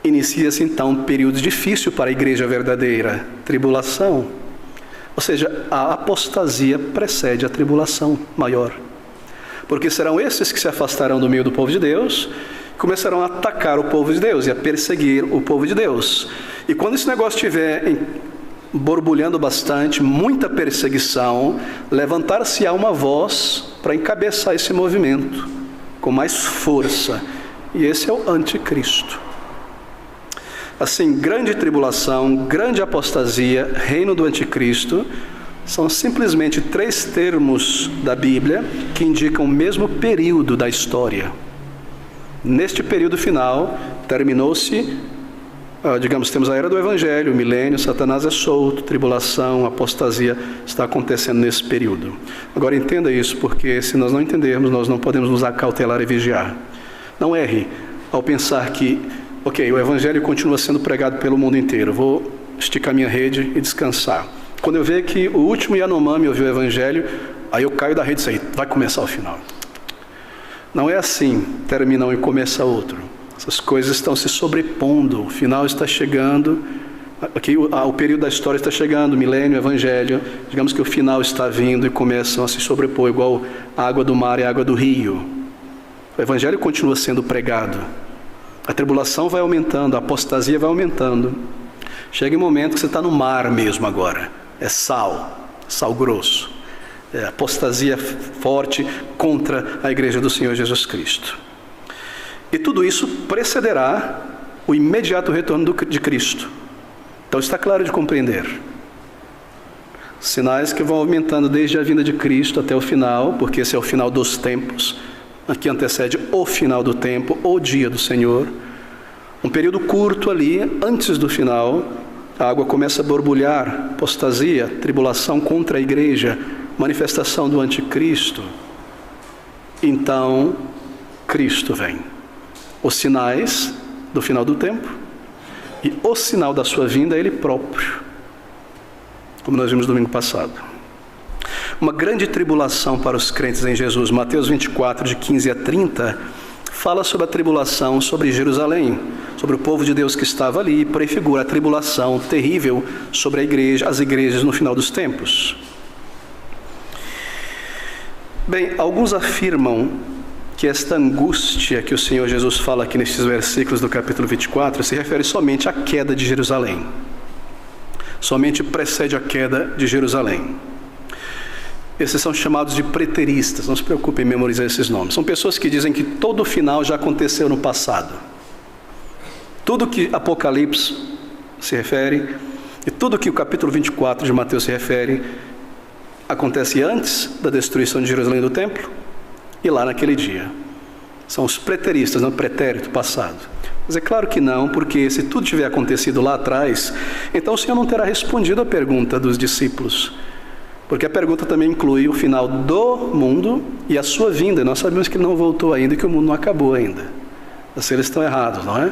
Inicia-se então um período difícil para a igreja verdadeira, tribulação. Ou seja, a apostasia precede a tribulação maior. Porque serão esses que se afastarão do meio do povo de Deus, começarão a atacar o povo de Deus e a perseguir o povo de Deus. E quando esse negócio estiver borbulhando bastante, muita perseguição, levantar-se-á uma voz para encabeçar esse movimento com mais força. E esse é o anticristo. Assim, grande tribulação, grande apostasia, reino do anticristo, são simplesmente 3 termos da Bíblia que indicam o mesmo período da história. Neste período final, terminou-se, temos a era do Evangelho, o milênio, Satanás é solto, tribulação, apostasia, está acontecendo nesse período. Agora entenda isso, porque se nós não entendermos, nós não podemos nos acautelar e vigiar. Não erre ao pensar que, o Evangelho continua sendo pregado pelo mundo inteiro, vou esticar minha rede e descansar. Quando eu ver que o último Yanomami ouviu o Evangelho, aí eu caio da rede e sei, vai começar o final. Não é assim, termina um e começa outro. Essas coisas estão se sobrepondo, o final está chegando, o período da história está chegando, o milênio, o Evangelho, digamos que o final está vindo e começam a se sobrepor, igual a água do mar e a água do rio. O Evangelho continua sendo pregado. A tribulação vai aumentando, a apostasia vai aumentando. Chega um momento que você está no mar mesmo agora. É sal grosso. É apostasia forte contra a igreja do Senhor Jesus Cristo. E tudo isso precederá o imediato retorno de Cristo. Então está claro de compreender. Sinais que vão aumentando desde a vinda de Cristo até o final, porque esse é o final dos tempos. Aqui antecede o final do tempo, o dia do Senhor. Um período curto ali, antes do final, a água começa a borbulhar, apostasia, tribulação contra a igreja, manifestação do anticristo. Então, Cristo vem. Os sinais do final do tempo e o sinal da sua vinda é Ele próprio, como nós vimos domingo passado. Uma grande tribulação para os crentes em Jesus. Mateus 24, de 15 a 30, fala sobre a tribulação sobre Jerusalém, sobre o povo de Deus que estava ali, e prefigura a tribulação terrível sobre a igreja, as igrejas no final dos tempos. Bem, alguns afirmam que esta angústia que o Senhor Jesus fala aqui nestes versículos do capítulo 24 se refere somente à queda de Jerusalém. Somente precede a queda de Jerusalém. Esses são chamados de preteristas, não se preocupem em memorizar esses nomes. São pessoas que dizem que todo o final já aconteceu no passado. Tudo que Apocalipse se refere, e tudo que o capítulo 24 de Mateus se refere, acontece antes da destruição de Jerusalém do templo e lá naquele dia. São os preteristas, não pretérito, passado. Mas é claro que não, porque se tudo tiver acontecido lá atrás, então o Senhor não terá respondido a pergunta dos discípulos. Porque a pergunta também inclui o final do mundo e a sua vinda. Nós sabemos que ele não voltou ainda e que o mundo não acabou ainda. Assim, eles estão errados, não é?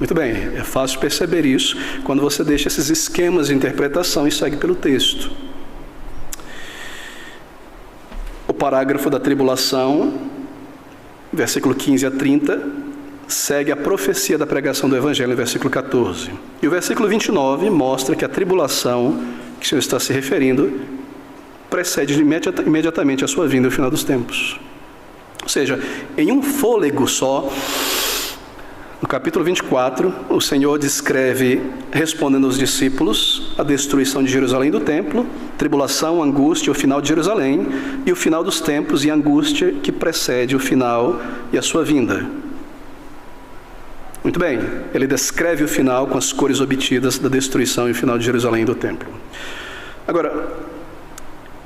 Muito bem, é fácil perceber isso quando você deixa esses esquemas de interpretação e segue pelo texto. O parágrafo da tribulação, versículo 15 a 30, segue a profecia da pregação do Evangelho, no versículo 14. E o versículo 29 mostra que a tribulação que o Senhor está se referindo precede imediatamente a sua vinda no final dos tempos. Ou seja, em um fôlego só, no capítulo 24, o Senhor descreve, respondendo aos discípulos, a destruição de Jerusalém do templo, tribulação, angústia, o final de Jerusalém, e o final dos tempos e a angústia que precede o final e a sua vinda. Muito bem, ele descreve o final com as cores obtidas da destruição e o final de Jerusalém do templo. Agora,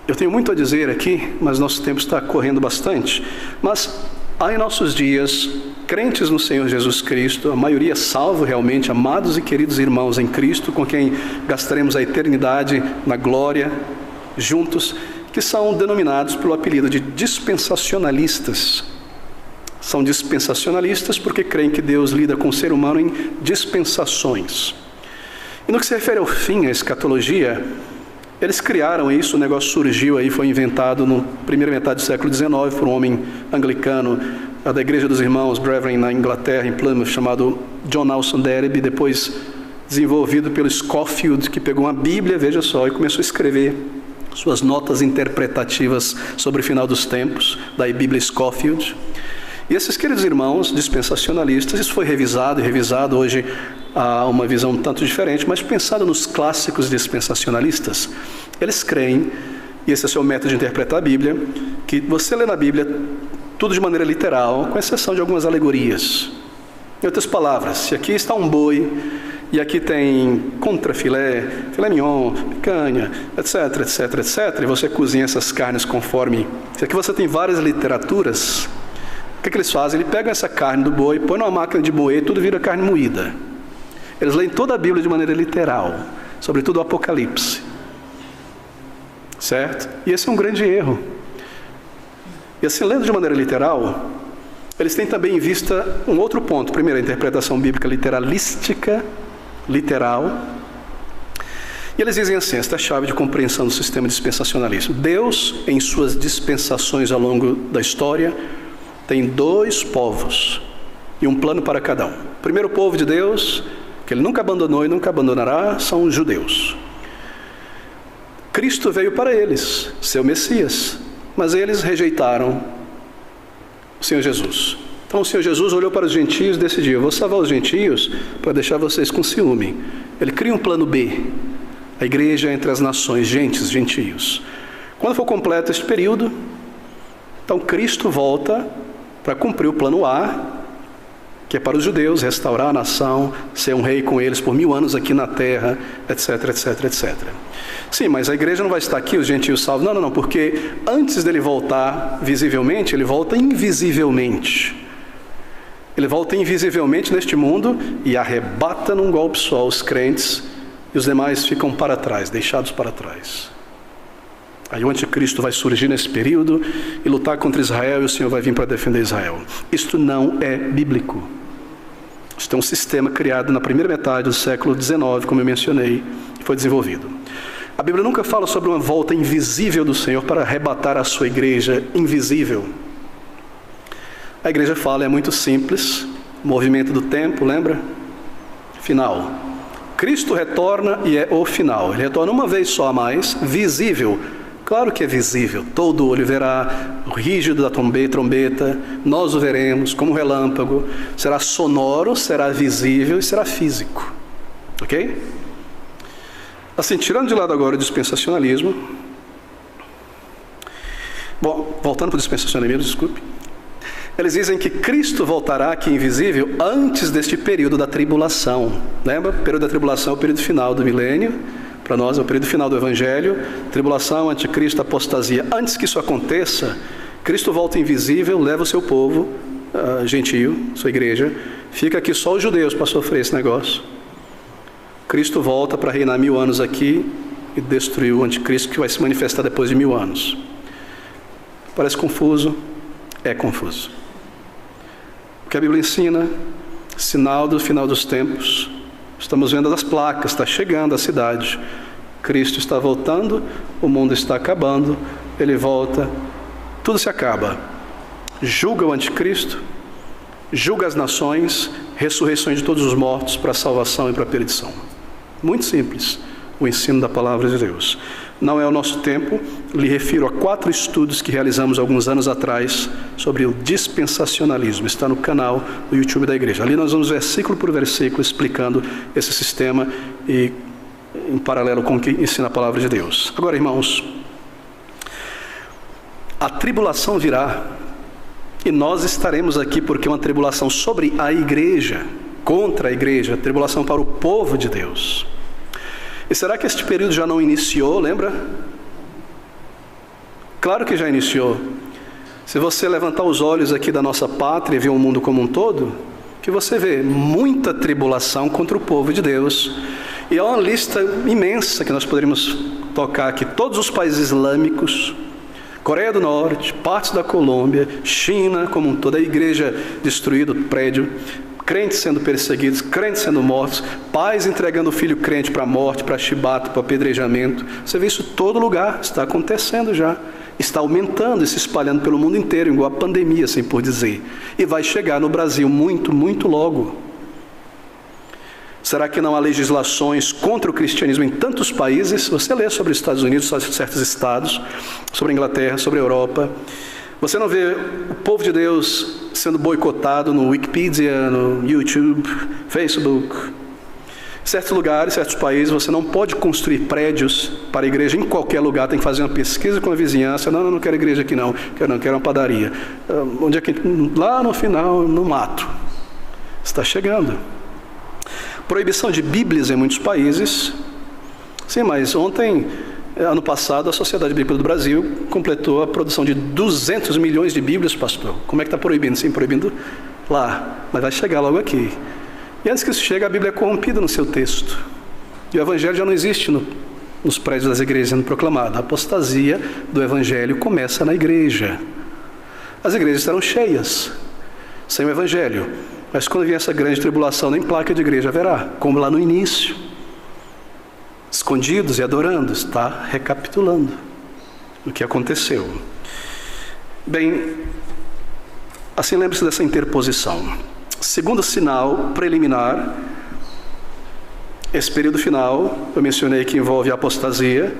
eu tenho muito a dizer aqui, mas nosso tempo está correndo bastante, mas há em nossos dias crentes no Senhor Jesus Cristo, a maioria salvo realmente, amados e queridos irmãos em Cristo, com quem gastaremos a eternidade na glória, juntos, que são denominados pelo apelido de dispensacionalistas. São dispensacionalistas porque creem que Deus lida com o ser humano em dispensações. E no que se refere ao fim, à escatologia, eles criaram isso, o negócio surgiu aí, foi inventado na primeira metade do século XIX por um homem anglicano da Igreja dos Irmãos Brethren na Inglaterra, em Plymouth, chamado John Nelson Darby, depois desenvolvido pelo Scofield, que pegou uma Bíblia, veja só, e começou a escrever suas notas interpretativas sobre o final dos tempos, daí Bíblia Scofield. E esses queridos irmãos dispensacionalistas, isso foi revisado e revisado, hoje há uma visão um tanto diferente, mas pensado nos clássicos dispensacionalistas, eles creem, e esse é o seu método de interpretar a Bíblia, que você lê na Bíblia tudo de maneira literal, com exceção de algumas alegorias. Em outras palavras, se aqui está um boi, e aqui tem contrafilé, filé mignon, picanha, etc, etc, etc, e você cozinha essas carnes conforme... Se aqui você tem várias literaturas, o que eles fazem? Eles pegam essa carne do boi, põem numa máquina de moer, tudo vira carne moída. Eles leem toda a Bíblia de maneira literal, sobretudo o Apocalipse. Certo? E esse é um grande erro. E assim, lendo de maneira literal, eles têm também em vista um outro ponto. Primeiro, a interpretação bíblica literalística, literal. E eles dizem assim, esta é a chave de compreensão do sistema dispensacionalista. Deus, em suas dispensações ao longo da história, tem dois povos e um plano para cada um. O primeiro povo de Deus, que Ele nunca abandonou e nunca abandonará, são os judeus. Cristo veio para eles, seu Messias, mas eles rejeitaram o Senhor Jesus. Então o Senhor Jesus olhou para os gentios e decidiu, eu vou salvar os gentios para deixar vocês com ciúme. Ele cria um plano B, a igreja entre as nações, gentios. Quando for completo este período, então Cristo volta para cumprir o plano A, que é para os judeus, restaurar a nação, ser um rei com eles por 1000 anos aqui na terra, etc, etc, etc. Sim, mas a igreja não vai estar aqui, os gentios salvos. Não, porque antes dele voltar visivelmente, ele volta invisivelmente. Ele volta invisivelmente neste mundo e arrebata num golpe só os crentes, e os demais ficam para trás, deixados para trás. Aí o anticristo vai surgir nesse período e lutar contra Israel, e o Senhor vai vir para defender Israel. Isto não é bíblico. Isto é um sistema criado na primeira metade do século XIX, como eu mencionei, e foi desenvolvido. A Bíblia nunca fala sobre uma volta invisível do Senhor para arrebatar a sua igreja invisível. A igreja fala, é muito simples, movimento do tempo, lembra? Final. Cristo retorna e é o final. Ele retorna uma vez só a mais, visível, Claro que é visível, todo olho verá, o rígido da trombeta, nós o veremos como relâmpago, será sonoro, será visível e será físico. Ok? Assim, tirando de lado agora o dispensacionalismo, bom, voltando para o dispensacionalismo, desculpe, eles dizem que Cristo voltará aqui invisível antes deste período da tribulação. Lembra? O período da tribulação é o período final do milênio. Para nós é o período final do Evangelho. Tribulação, anticristo, apostasia. Antes que isso aconteça, Cristo volta invisível, leva o seu povo, gentio, sua igreja. Fica aqui só os judeus para sofrer esse negócio. Cristo volta para reinar 1000 anos aqui e destruir o anticristo que vai se manifestar depois de 1000 anos. Parece confuso? É confuso. O que a Bíblia ensina, sinal do final dos tempos, estamos vendo as placas, está chegando a cidade, Cristo está voltando, o mundo está acabando, Ele volta, tudo se acaba, julga o anticristo, julga as nações, ressurreições de todos os mortos para a salvação e para a perdição. Muito simples, o ensino da palavra de Deus. Não é o nosso tempo, lhe refiro a 4 estudos que realizamos alguns anos atrás sobre o dispensacionalismo. Está no canal do YouTube da igreja. Ali nós vamos versículo por versículo explicando esse sistema e em paralelo com o que ensina a palavra de Deus. Agora, irmãos, a tribulação virá e nós estaremos aqui porque é uma tribulação sobre a igreja, contra a igreja, tribulação para o povo de Deus. E será que este período já não iniciou, lembra? Claro que já iniciou. Se você levantar os olhos aqui da nossa pátria e ver o mundo como um todo, que você vê muita tribulação contra o povo de Deus. E é uma lista imensa que nós poderíamos tocar aqui. Todos os países islâmicos, Coreia do Norte, partes da Colômbia, China como um todo, a igreja destruída, o prédio, crentes sendo perseguidos, crentes sendo mortos, pais entregando o filho crente para a morte, para chibato, para apedrejamento. Você vê isso em todo lugar, está acontecendo já. Está aumentando e se espalhando pelo mundo inteiro, igual a pandemia, assim por dizer. E vai chegar no Brasil muito, muito logo. Será que não há legislações contra o cristianismo em tantos países? Você lê sobre os Estados Unidos, sobre certos estados, sobre a Inglaterra, sobre a Europa. Você não vê o povo de Deus sendo boicotado no Wikipedia, no YouTube, Facebook. Em certos lugares, certos países, você não pode construir prédios para a igreja em qualquer lugar. Tem que fazer uma pesquisa com a vizinhança. Não, não quero igreja aqui não. Quero uma padaria. Onde é que? Lá no final, no mato. Está chegando. Proibição de Bíblias em muitos países. Sim, mas ano passado, a Sociedade Bíblica do Brasil completou a produção de 200 milhões de Bíblias, pastor. Como é que está proibindo? Sim, proibindo lá, mas vai chegar logo aqui. E antes que isso chegue, a Bíblia é corrompida no seu texto. E o Evangelho já não existe nos prédios das igrejas sendo proclamado. A apostasia do Evangelho começa na igreja. As igrejas estarão cheias, sem o Evangelho. Mas quando vier essa grande tribulação, nem placa de igreja haverá, como lá no início. Escondidos e adorando, está recapitulando o que aconteceu. Bem, assim lembre-se dessa interposição. Segundo sinal preliminar, esse período final, eu mencionei que envolve a apostasia,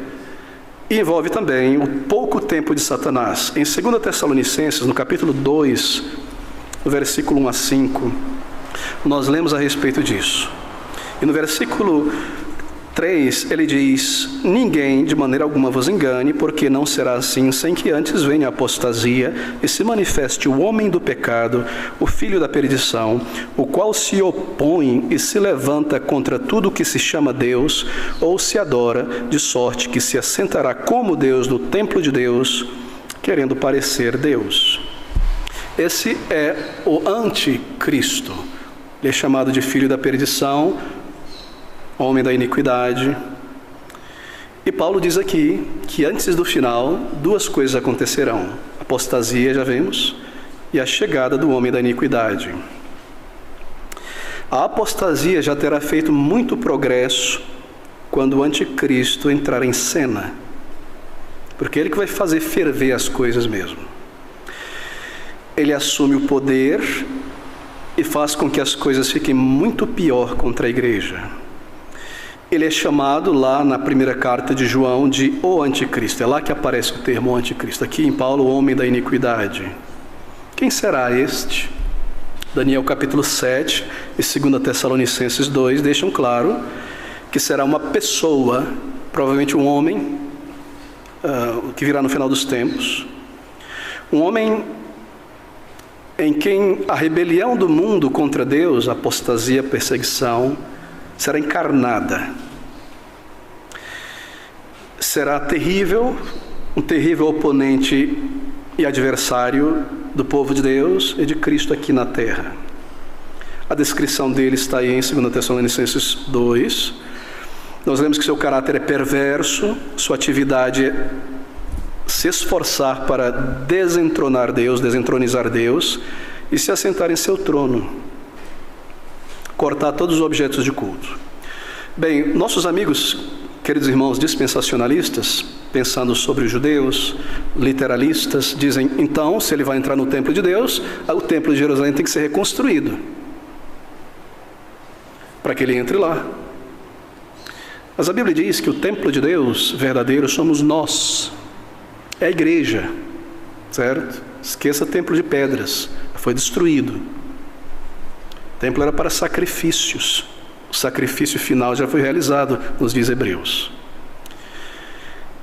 e envolve também o pouco tempo de Satanás. Em 2 Tessalonicenses, no capítulo 2, no versículo 1 a 5, nós lemos a respeito disso. E no versículo 3, ele diz: ninguém de maneira alguma vos engane, porque não será assim, sem que antes venha a apostasia e se manifeste o homem do pecado, o filho da perdição, o qual se opõe e se levanta contra tudo que se chama Deus ou se adora, de sorte que se assentará como Deus no templo de Deus, querendo parecer Deus. Esse é o anticristo. Ele é chamado de filho da perdição, homem da iniquidade. E Paulo diz aqui que antes do final, 2 coisas acontecerão: apostasia, já vimos, e a chegada do homem da iniquidade. A apostasia já terá feito muito progresso quando o anticristo entrar em cena, porque é ele que vai fazer ferver as coisas mesmo. Ele assume o poder e faz com que as coisas fiquem muito pior contra a igreja. ele é chamado lá na primeira carta de João de o anticristo. É lá que aparece o termo anticristo. Aqui em Paulo, o homem da iniquidade. Quem será este? Daniel capítulo 7 e 2 Tessalonicenses 2 deixam claro que será uma pessoa, provavelmente um homem, que virá no final dos tempos. Um homem em quem a rebelião do mundo contra Deus, a apostasia, a perseguição, será encarnada. Será terrível, um terrível oponente e adversário do povo de Deus e de Cristo aqui na terra. A descrição dele está aí em 2 Tessalonicenses 2. Nós vemos que seu caráter é perverso, sua atividade é se esforçar para desentronar Deus, desentronizar Deus e se assentar em seu trono. Cortar todos os objetos de culto. Bem, nossos amigos, queridos irmãos dispensacionalistas, pensando sobre os judeus, literalistas, dizem, então, se ele vai entrar no templo de Deus, o templo de Jerusalém tem que ser reconstruído, para que ele entre lá. Mas a Bíblia diz que o templo de Deus verdadeiro somos nós, é a igreja, certo? Esqueça o templo de pedras, foi destruído. O templo era para sacrifícios, o sacrifício final já foi realizado, nos diz Hebreus.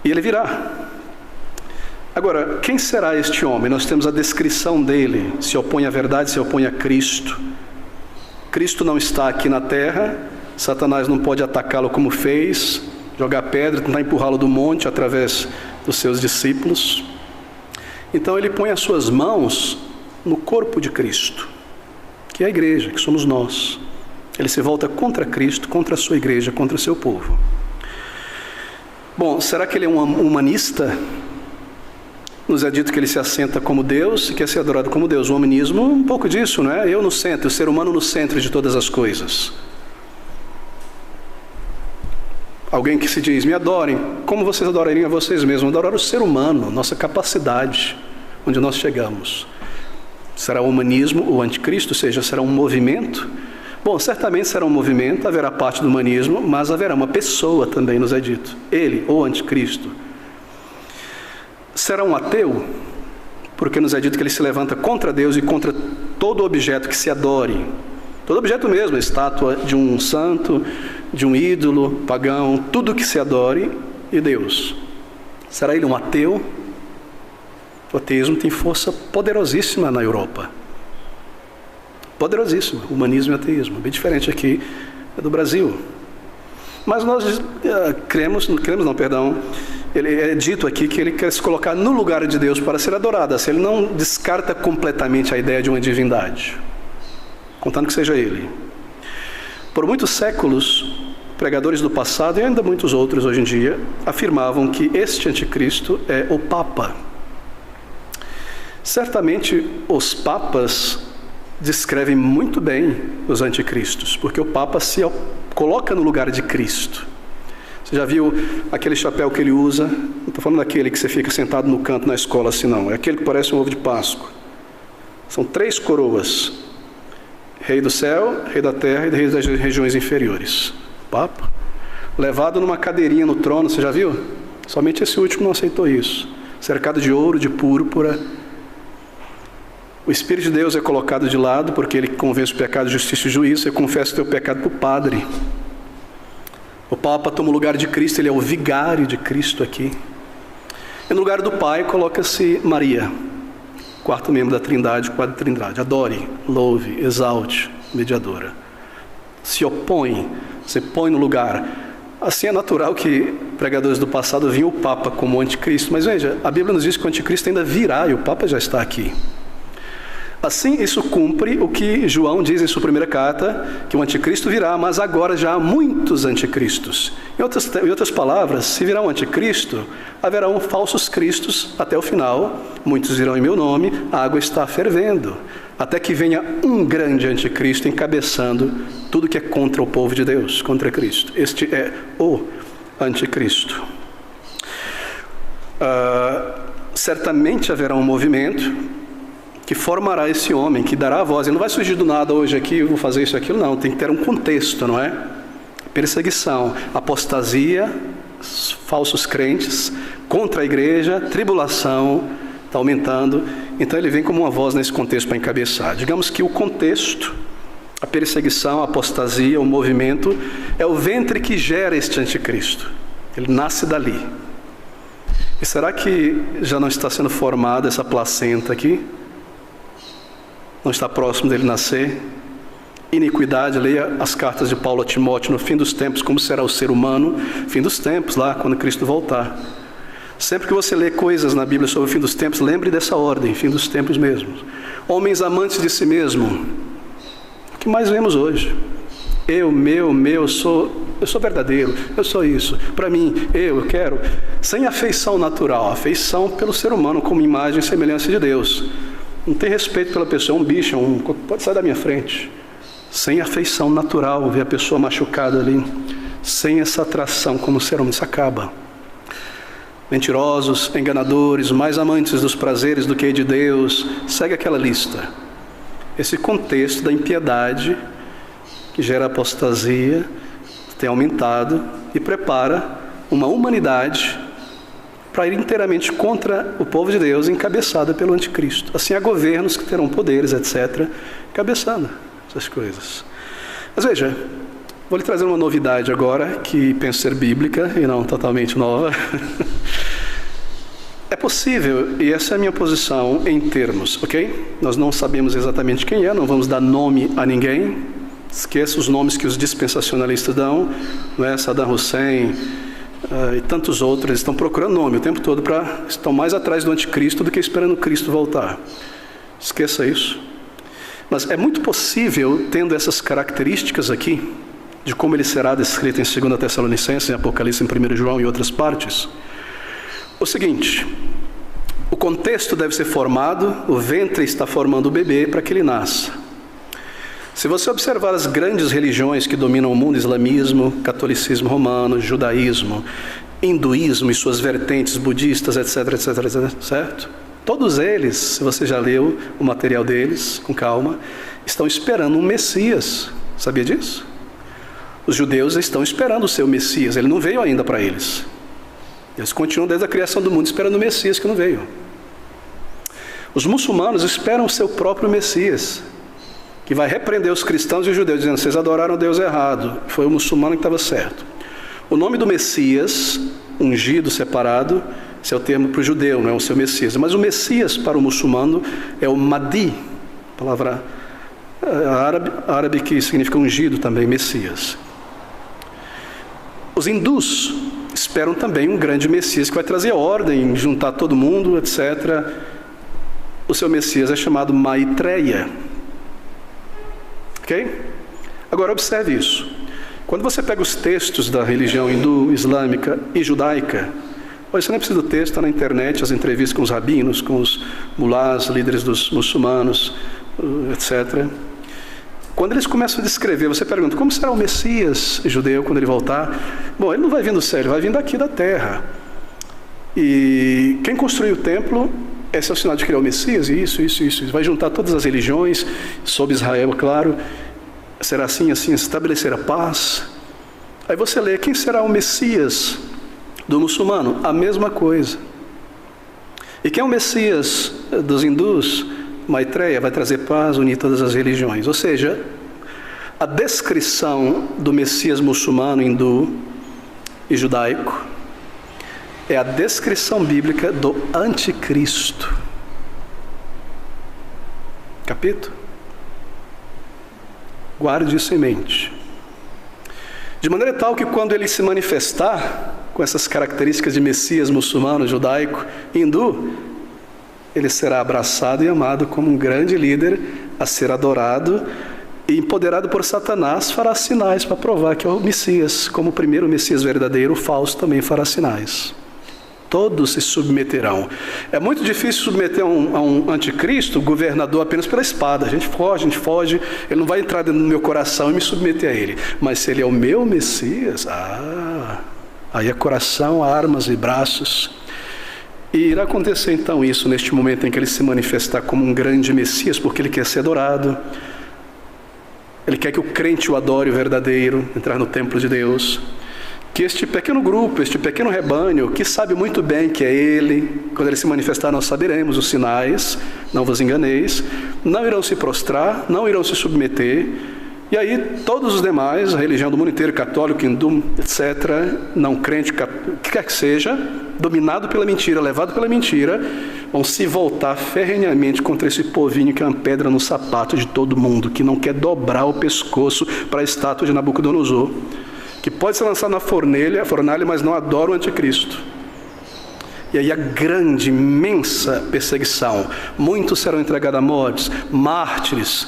E ele virá. Agora, quem será este homem? Nós temos a descrição dele, se opõe à verdade, se opõe a Cristo. Cristo não está aqui na terra, Satanás não pode atacá-lo como fez, jogar pedra, tentar empurrá-lo do monte através dos seus discípulos. Então ele põe as suas mãos no corpo de Cristo, que é a igreja, que somos nós. Ele se volta contra Cristo, contra a sua igreja, contra o seu povo. Bom, será que ele é um humanista? Nos é dito que ele se assenta como Deus e quer ser adorado como Deus. O humanismo, um pouco disso, não é? Eu no centro, o ser humano no centro de todas as coisas. Alguém que se diz, me adorem, como vocês adorariam a vocês mesmos? Adorar o ser humano, nossa capacidade, onde nós chegamos. Será o humanismo, o anticristo, ou seja, será um movimento? Bom, certamente será um movimento, haverá parte do humanismo, mas haverá uma pessoa também, nos é dito. Ele, o anticristo. Será um ateu? Porque nos é dito que ele se levanta contra Deus e contra todo objeto que se adore. Todo objeto mesmo, a estátua de um santo, de um ídolo pagão, tudo que se adore e Deus. Será ele um ateu? O ateísmo tem força poderosíssima na Europa. Poderosíssima, humanismo e ateísmo. Bem diferente aqui do Brasil. Mas nós ele é dito aqui que ele quer se colocar no lugar de Deus para ser adorado. Assim, ele não descarta completamente a ideia de uma divindade, contando que seja ele. Por muitos séculos, pregadores do passado e ainda muitos outros hoje em dia afirmavam que este anticristo é o Papa. Certamente os papas descrevem muito bem os anticristos, porque o Papa se coloca no lugar de Cristo. Você já viu aquele chapéu que ele usa? Não estou falando daquele que você fica sentado no canto na escola assim, não. É aquele que parece um ovo de Páscoa. São 3 coroas. Rei do céu, rei da terra e rei das regiões inferiores. Papa. Levado numa cadeirinha no trono, você já viu? Somente esse último não aceitou isso. Cercado de ouro, de púrpura. O Espírito de Deus é colocado de lado, porque ele convence o pecado, justiça e juízo. Você confessa o teu pecado para o padre. O Papa toma o lugar de Cristo, ele é o vigário de Cristo aqui. E no lugar do Pai coloca-se Maria, 4º membro da Trindade, quadra Trindade. Adore, louve, exalte, mediadora. Se opõe, se põe no lugar. Assim é natural que pregadores do passado viam o Papa como anticristo. Mas veja, a Bíblia nos diz que o anticristo ainda virá e o Papa já está aqui. Assim, isso cumpre o que João diz em sua primeira carta, que o anticristo virá, mas agora já há muitos anticristos. Em outras palavras, se virá um anticristo, haverão falsos cristos até o final. Muitos dirão em meu nome, a água está fervendo, até que venha um grande anticristo encabeçando tudo que é contra o povo de Deus, contra Cristo. Este é o anticristo. Certamente haverá um movimento que formará esse homem, que dará a voz. Ele não vai surgir do nada hoje aqui, eu vou fazer isso e aquilo, não. Tem que ter um contexto, não é? perseguição, apostasia, falsos crentes, contra a igreja, tribulação, está aumentando. Então ele vem como uma voz nesse contexto para encabeçar. Digamos que o contexto, a perseguição, a apostasia, o movimento, é o ventre que gera este anticristo. Ele nasce dali. E será que já não está sendo formada essa placenta aqui? Não está próximo dele nascer? Iniquidade, leia as cartas de Paulo a Timóteo, no fim dos tempos, como será o ser humano, fim dos tempos, lá, quando Cristo voltar. Sempre que você lê coisas na Bíblia sobre o fim dos tempos, lembre dessa ordem, fim dos tempos mesmo. Homens amantes de si mesmo. O que mais vemos hoje? Eu sou verdadeiro, eu sou isso. Para mim, eu quero. Sem afeição natural, afeição pelo ser humano como imagem e semelhança de Deus. Não tem respeito pela pessoa, um bicho, pode sair da minha frente. Sem afeição natural, ver a pessoa machucada ali. Sem essa atração como ser humano, isso acaba. Mentirosos, enganadores, mais amantes dos prazeres do que de Deus. Segue aquela lista. Esse contexto da impiedade que gera apostasia tem aumentado e prepara uma humanidade para ir inteiramente contra o povo de Deus, encabeçada pelo anticristo. Assim há governos que terão poderes, etc., encabeçando essas coisas. Mas veja, vou lhe trazer uma novidade agora, que penso ser bíblica e não totalmente nova. É possível, e essa é a minha posição em termos, ok? Nós não sabemos exatamente quem é, não vamos dar nome a ninguém. Esqueça os nomes que os dispensacionalistas dão, não é? Saddam Hussein e tantos outros, estão procurando nome o tempo todo, estão mais atrás do anticristo do que esperando Cristo voltar. Esqueça isso. Mas é muito possível, tendo essas características aqui, de como ele será descrito em 2 Tessalonicenses, em Apocalipse, em 1 João e outras partes, o seguinte: o contexto deve ser formado, o ventre está formando o bebê para que ele nasça. Se você observar as grandes religiões que dominam o mundo, islamismo, catolicismo romano, judaísmo, hinduísmo e suas vertentes budistas, etc, etc, etc, certo? Todos eles, se você já leu o material deles, com calma, estão esperando um Messias. Sabia disso? Os judeus estão esperando o seu Messias, ele não veio ainda para eles. Eles continuam desde a criação do mundo esperando o Messias que não veio. Os muçulmanos esperam o seu próprio Messias, que vai repreender os cristãos e os judeus, dizendo: vocês adoraram o Deus errado, foi o muçulmano que estava certo. O nome do Messias, ungido, separado, esse é o termo para o judeu, não é o seu Messias. Mas o Messias para o muçulmano é o Mahdi, palavra árabe que significa ungido também, Messias. Os hindus esperam também um grande Messias que vai trazer ordem, juntar todo mundo, etc. O seu Messias é chamado Maitreya. Ok? Agora observe isso. Quando você pega os textos da religião hindu, islâmica e judaica, você não precisa do texto, está na internet, as entrevistas com os rabinos, com os mulás, líderes dos muçulmanos, etc. Quando eles começam a descrever, você pergunta: como será o Messias judeu quando ele voltar? Bom, ele não vai vir do céu, ele vai vir daqui da terra. E quem construiu o templo, esse é o sinal de que ele é o Messias, isso. Vai juntar todas as religiões, sob Israel, claro. Será assim, estabelecer a paz. Aí você lê: quem será o Messias do muçulmano? A mesma coisa. E quem é o Messias dos hindus? Maitreya, vai trazer paz, unir todas as religiões. Ou seja, a descrição do Messias muçulmano, hindu e judaico é a descrição bíblica do anticristo. Capito? Guarde isso em mente. De maneira tal que quando ele se manifestar com essas características de Messias muçulmano, judaico, hindu, ele será abraçado e amado como um grande líder a ser adorado, e empoderado por Satanás fará sinais para provar que é o Messias. Como o primeiro Messias verdadeiro, o falso também fará sinais. Todos se submeterão. É muito difícil submeter a um anticristo, governador, apenas pela espada. A gente foge, ele não vai entrar dentro do meu coração e me submeter a ele. Mas se ele é o meu Messias, aí é coração, armas e braços. E irá acontecer então isso neste momento em que ele se manifestar como um grande Messias, porque ele quer ser adorado. Ele quer que o crente o adore, o verdadeiro, entrar no templo de Deus. Que este pequeno grupo, este pequeno rebanho, que sabe muito bem que é Ele, quando Ele se manifestar nós saberemos os sinais, não vos enganeis, não irão se prostrar, não irão se submeter, e aí todos os demais, a religião do mundo inteiro, católico, hindu, etc., não crente, o que quer que seja, dominado pela mentira, levado pela mentira, vão se voltar ferrenhamente contra esse povinho que é uma pedra no sapato de todo mundo, que não quer dobrar o pescoço para a estátua de Nabucodonosor, que pode ser lançado na fornalha, mas não adora o anticristo. E aí a grande, imensa perseguição. Muitos serão entregados a mortes, mártires,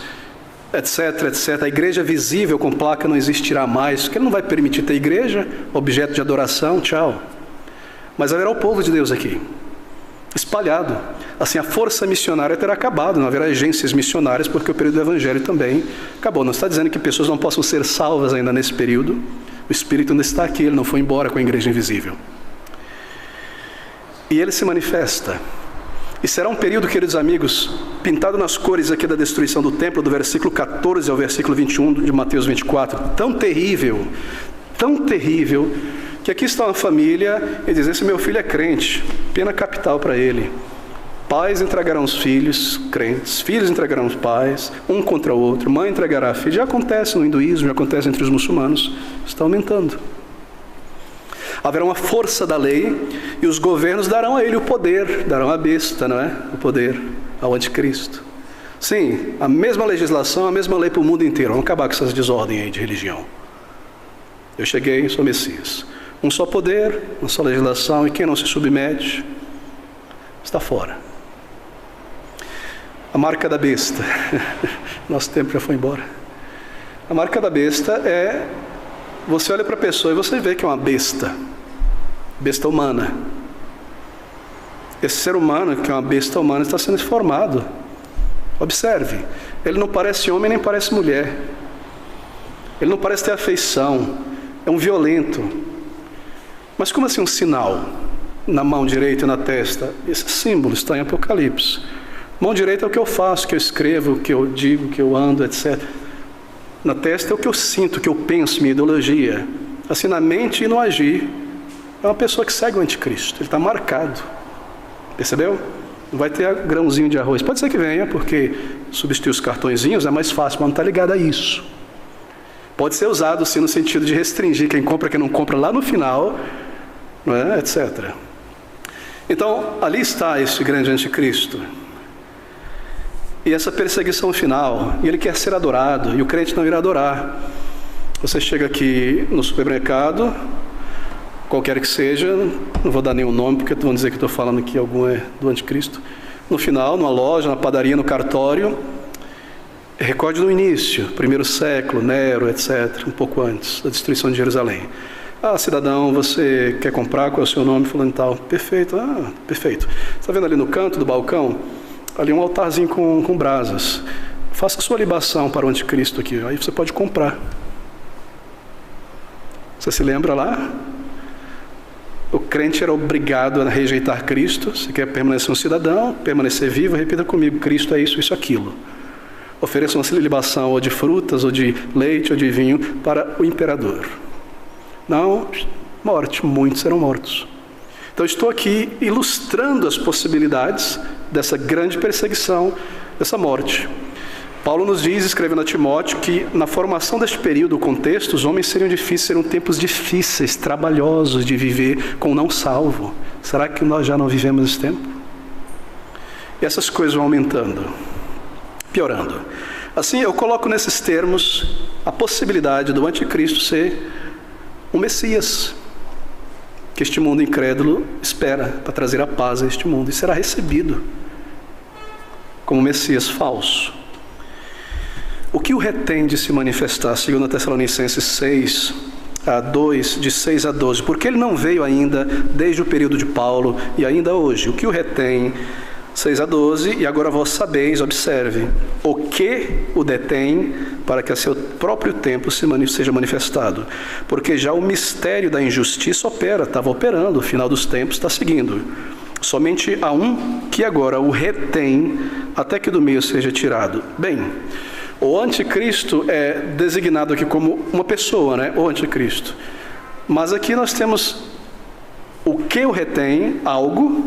etc, etc. A igreja visível com placa não existirá mais, porque Ele não vai permitir ter igreja, objeto de adoração, tchau. Mas haverá o povo de Deus aqui, espalhado. Assim, a força missionária terá acabado, não haverá agências missionárias, porque o período do Evangelho também acabou. Não está dizendo que pessoas não possam ser salvas ainda nesse período. O Espírito ainda está aqui, Ele não foi embora com a igreja invisível. E Ele se manifesta. E será um período, queridos amigos, pintado nas cores aqui da destruição do templo, do versículo 14 ao versículo 21 de Mateus 24, tão terrível, que aqui está uma família e diz: esse meu filho é crente, pena capital para ele. Pais entregarão os filhos, crentes, filhos entregarão os pais, um contra o outro, mãe entregará a filha. Já acontece no hinduísmo, já acontece entre os muçulmanos, está aumentando. Haverá uma força da lei e os governos darão a ele o poder, darão à besta, não é? O poder ao anticristo. Sim, a mesma legislação, a mesma lei para o mundo inteiro. Vamos acabar com essas desordens aí de religião. Eu cheguei, sou Messias. Um só poder, uma só legislação, e quem não se submete está fora. A marca da besta. Nosso tempo já foi embora. A marca da besta é: você olha para a pessoa e você vê que é uma besta. Besta humana. Esse ser humano, que é uma besta humana, está sendo formado. Observe. Ele não parece homem nem parece mulher. Ele não parece ter afeição. É um violento. Mas como assim um sinal na mão direita e na testa? Esse símbolo está em Apocalipse. Mão direita é o que eu faço, o que eu escrevo, o que eu digo, o que eu ando, etc. Na testa é o que eu sinto, o que eu penso, minha ideologia. Assim, na mente e no agir, é uma pessoa que segue o anticristo. Ele está marcado. Percebeu? Não vai ter grãozinho de arroz. Pode ser que venha, porque substituir os cartõezinhos é mais fácil, mas não está ligado a isso. Pode ser usado, sim, no sentido de restringir quem compra, quem não compra lá no final, não é? Etc. Então, ali está esse grande anticristo. E essa perseguição final, e ele quer ser adorado, e o crente não irá adorar. Você chega aqui no supermercado, qualquer que seja, não vou dar nenhum nome, porque vão dizer que estou falando que algum é do anticristo. No final, numa loja, na padaria, no cartório, recorde no início, primeiro século, Nero, etc., um pouco antes da destruição de Jerusalém. Ah, cidadão, você quer comprar? Qual é o seu nome? Fulano e tal. Perfeito. Ah, perfeito. Você está vendo ali no canto do balcão? Ali um altarzinho com brasas. Faça a sua libação para o anticristo aqui. Aí você pode comprar. Você se lembra lá? O crente era obrigado a rejeitar Cristo. Se quer permanecer um cidadão, permanecer vivo, repita comigo: Cristo é isso, isso, aquilo. Ofereça uma libação ou de frutas, ou de leite, ou de vinho para o imperador. Não, morte, muitos serão mortos. Então estou aqui ilustrando as possibilidades dessa grande perseguição, dessa morte. Paulo nos diz, escrevendo a Timóteo, que na formação deste período, o contexto, os homens seriam tempos difíceis, trabalhosos de viver com o não salvo. Será que nós já não vivemos esse tempo? E essas coisas vão aumentando, piorando. Assim, eu coloco nesses termos a possibilidade do anticristo ser um Messias, que este mundo incrédulo espera para trazer a paz a este mundo, e será recebido como Messias falso. O que o retém de se manifestar, segundo Tessalonicenses 6, a 2, de 6 a 12, porque ele não veio ainda desde o período de Paulo e ainda hoje. O que o retém, 6 a 12, e agora vós sabeis, observe, o que o detém para que a seu próprio tempo seja manifestado. Porque já o mistério da injustiça estava operando, o final dos tempos está seguindo. Somente há um que agora o retém até que do meio seja tirado. Bem, O anticristo é designado aqui como uma pessoa, né? O anticristo. Mas aqui nós temos o que o retém, algo,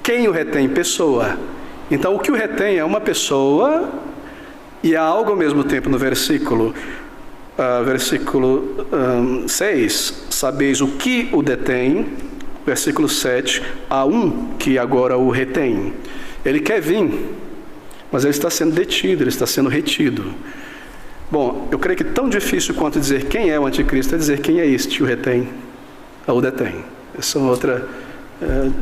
quem o retém, pessoa. Então o que o retém é uma pessoa e é algo ao mesmo tempo. No versículo 6, sabeis o que o detém. Versículo 7, há um que agora o retém. Ele quer vir, mas ele está sendo detido, ele está sendo retido. Bom, eu creio que tão difícil quanto dizer quem é o anticristo é dizer quem é este que o retém, ou o detém. Essa é uma outra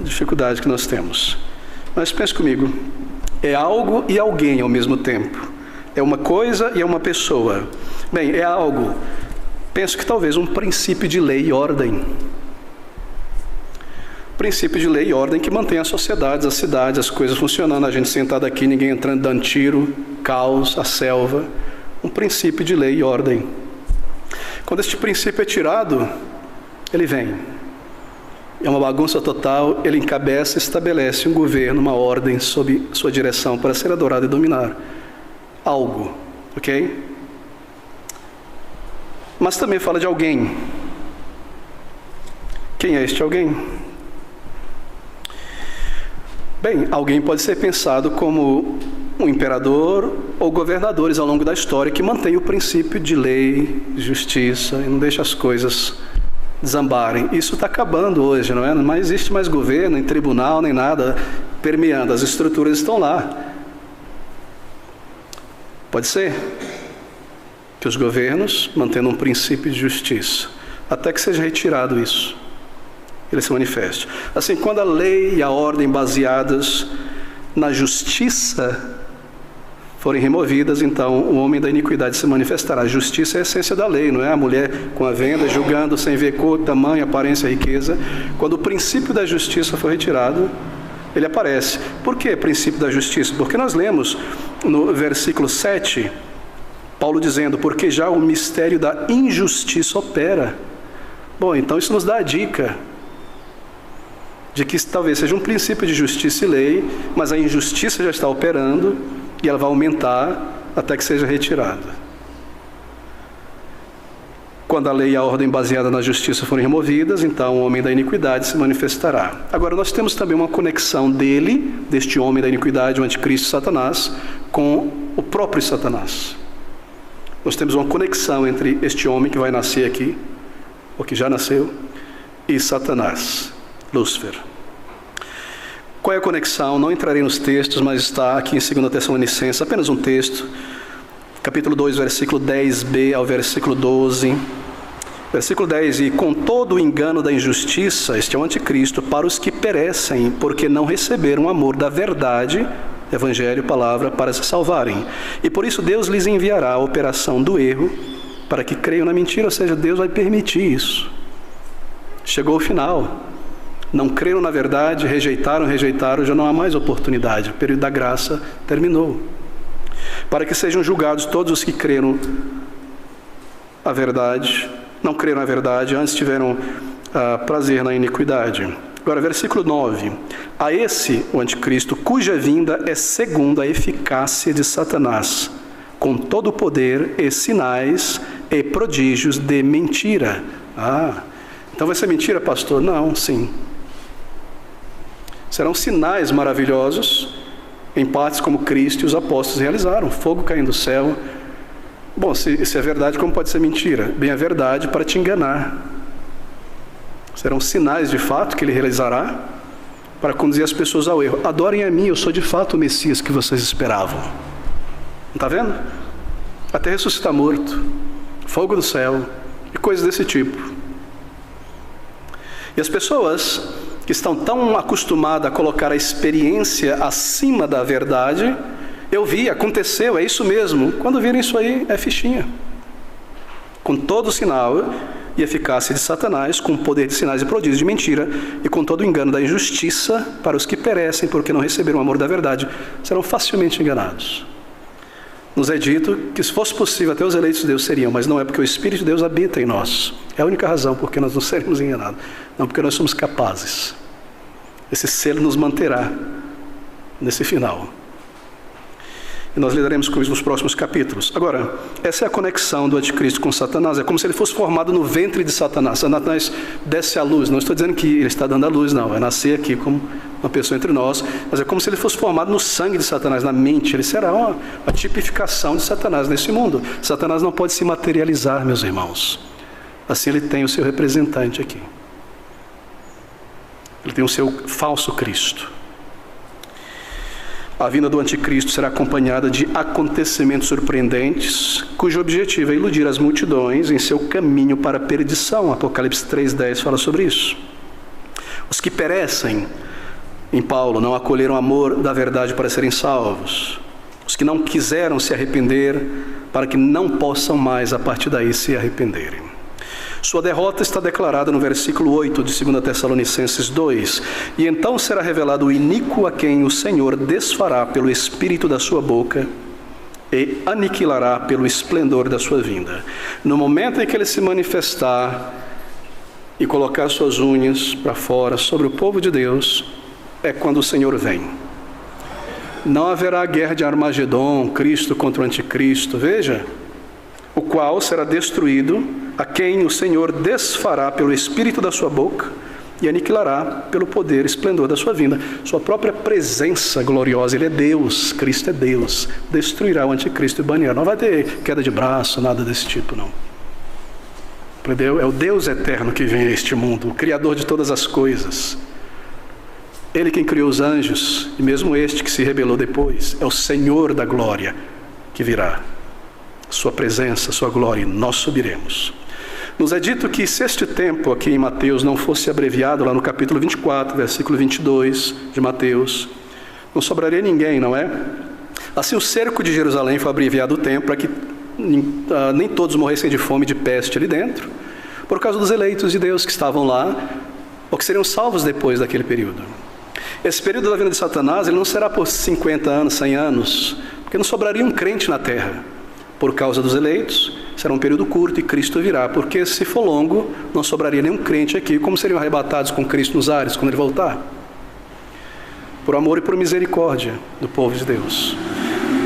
dificuldade que nós temos. Mas pense comigo, é algo e alguém ao mesmo tempo. É uma coisa e é uma pessoa. Bem, é algo, penso que talvez um princípio de lei e ordem. Princípio de lei e ordem que mantém as sociedades, as cidades, as coisas funcionando, a gente sentado aqui, ninguém entrando, dando tiro, caos, a selva. Um princípio de lei e ordem. Quando este princípio é tirado, ele vem. É uma bagunça total, ele encabeça e estabelece um governo, uma ordem sob sua direção para ser adorado e dominar. Algo, ok? Mas também fala de alguém. Quem é este alguém? Bem, alguém pode ser pensado como um imperador ou governadores ao longo da história que mantém o princípio de lei, justiça e não deixa as coisas desambarem. Isso está acabando hoje, não é? Não existe mais governo, nem tribunal, nem nada permeando. As estruturas estão lá. Pode ser que os governos mantendo um princípio de justiça, até que seja retirado isso. Ele se manifeste. Assim, quando a lei e a ordem baseadas na justiça forem removidas, então o homem da iniquidade se manifestará. A justiça é a essência da lei, não é? A mulher com a venda, julgando sem ver cor, tamanho, aparência, riqueza. Quando o princípio da justiça for retirado, ele aparece. Por que princípio da justiça? Porque nós lemos no versículo 7, Paulo dizendo, porque já o mistério da injustiça opera. Bom, então isso nos dá a dica de que talvez seja um princípio de justiça e lei, mas a injustiça já está operando e ela vai aumentar até que seja retirada. Quando a lei e a ordem baseada na justiça forem removidas, então o homem da iniquidade se manifestará. Agora nós temos também uma conexão dele, deste homem da iniquidade, o anticristo Satanás, com o próprio Satanás. Nós temos uma conexão entre este homem que vai nascer aqui, ou que já nasceu, e Satanás. Lúcifer. Qual é a conexão? Não entrarei nos textos, mas está aqui em 2 Tessalonicenses, apenas um texto, capítulo 2, versículo 10b ao versículo 12. Versículo 10, e com todo o engano da injustiça, este é o anticristo, para os que perecem, porque não receberam o amor da verdade, evangelho, palavra, para se salvarem. E por isso Deus lhes enviará a operação do erro, para que creiam na mentira, ou seja, Deus vai permitir isso. Chegou o final. Não creram na verdade, rejeitaram, já não há mais oportunidade. O período da graça terminou. Para que sejam julgados todos os que creram a verdade, não creram a verdade, antes tiveram prazer na iniquidade. Agora, versículo 9. A esse, o anticristo, cuja vinda é segundo a eficácia de Satanás, com todo o poder e sinais e prodígios de mentira. Então vai ser mentira, pastor? Não, sim. Serão sinais maravilhosos, em partes como Cristo e os apóstolos realizaram, fogo caindo do céu. Bom, se é verdade, como pode ser mentira? Bem, é verdade para te enganar. Serão sinais de fato que ele realizará para conduzir as pessoas ao erro. Adorem a mim, eu sou de fato o Messias que vocês esperavam. Não está vendo? Até ressuscitar morto, fogo do céu e coisas desse tipo. E as pessoas que estão tão acostumadas a colocar a experiência acima da verdade, eu vi, aconteceu, é isso mesmo. Quando virem isso aí, é fichinha. Com todo o sinal e eficácia de Satanás, com o poder de sinais e prodígios de mentira, e com todo o engano da injustiça para os que perecem, porque não receberam o amor da verdade, serão facilmente enganados. Nos é dito que se fosse possível até os eleitos de Deus seriam, mas não é, porque o Espírito de Deus habita em nós. É a única razão porque nós não seremos enganados. Não porque nós somos capazes. Esse selo nos manterá nesse final. E nós lidaremos com isso nos próximos capítulos. Agora, essa é a conexão do anticristo com Satanás. É como se ele fosse formado no ventre de Satanás. Satanás desce à luz. Não estou dizendo que ele está dando a luz, não. Vai nascer aqui como uma pessoa entre nós. Mas é como se ele fosse formado no sangue de Satanás, na mente. Ele será uma tipificação de Satanás nesse mundo. Satanás não pode se materializar, meus irmãos. Assim ele tem o seu representante aqui. Ele tem o seu falso Cristo. A vinda do anticristo será acompanhada de acontecimentos surpreendentes, cujo objetivo é iludir as multidões em seu caminho para a perdição. Apocalipse 3:10 fala sobre isso. Os que perecem em Paulo não acolheram o amor da verdade para serem salvos. Os que não quiseram se arrepender para que não possam mais a partir daí se arrependerem. Sua derrota está declarada no versículo 8 de 2 Tessalonicenses 2. E então será revelado o iníquo a quem o Senhor desfará pelo espírito da sua boca e aniquilará pelo esplendor da sua vinda. No momento em que ele se manifestar e colocar suas unhas para fora sobre o povo de Deus, é quando o Senhor vem. Não haverá guerra de Armagedon, Cristo contra o anticristo, veja, o qual será destruído a quem o Senhor desfará pelo espírito da sua boca e aniquilará pelo poder e esplendor da sua vinda. Sua própria presença gloriosa, ele é Deus, Cristo é Deus, destruirá o anticristo e banirá. Não vai ter queda de braço, nada desse tipo, não. Entendeu? É o Deus eterno que vem a este mundo, o Criador de todas as coisas. Ele quem criou os anjos, e mesmo este que se rebelou depois, é o Senhor da glória que virá. Sua presença, sua glória, nós subiremos. Nos é dito que se este tempo aqui em Mateus não fosse abreviado, lá no capítulo 24, versículo 22 de Mateus, não sobraria ninguém, não é? Assim o cerco de Jerusalém foi abreviado o tempo para que nem todos morressem de fome e de peste ali dentro, por causa dos eleitos de Deus que estavam lá, ou que seriam salvos depois daquele período. Esse período da vinda de Satanás, ele não será por 50 anos, 100 anos, porque não sobraria um crente na terra. Por causa dos eleitos, será um período curto e Cristo virá, porque se for longo, não sobraria nenhum crente aqui, como seriam arrebatados com Cristo nos ares, quando ele voltar? Por amor e por misericórdia do povo de Deus.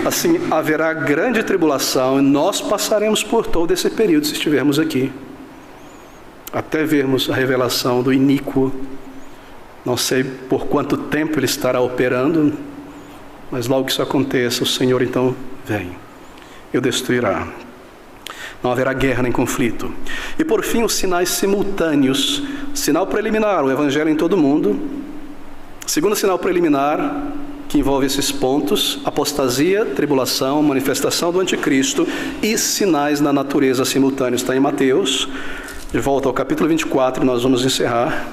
Assim, haverá grande tribulação e nós passaremos por todo esse período, se estivermos aqui, até vermos a revelação do iníquo. Não sei por quanto tempo ele estará operando, mas logo que isso aconteça, o Senhor então vem e o destruirá. Não haverá guerra nem conflito. E por fim, os sinais simultâneos. Sinal preliminar, o evangelho em todo o mundo. Segundo sinal preliminar, que envolve esses pontos: apostasia, tribulação, manifestação do anticristo e sinais na natureza simultâneos. Está em Mateus. De volta ao capítulo 24, nós vamos encerrar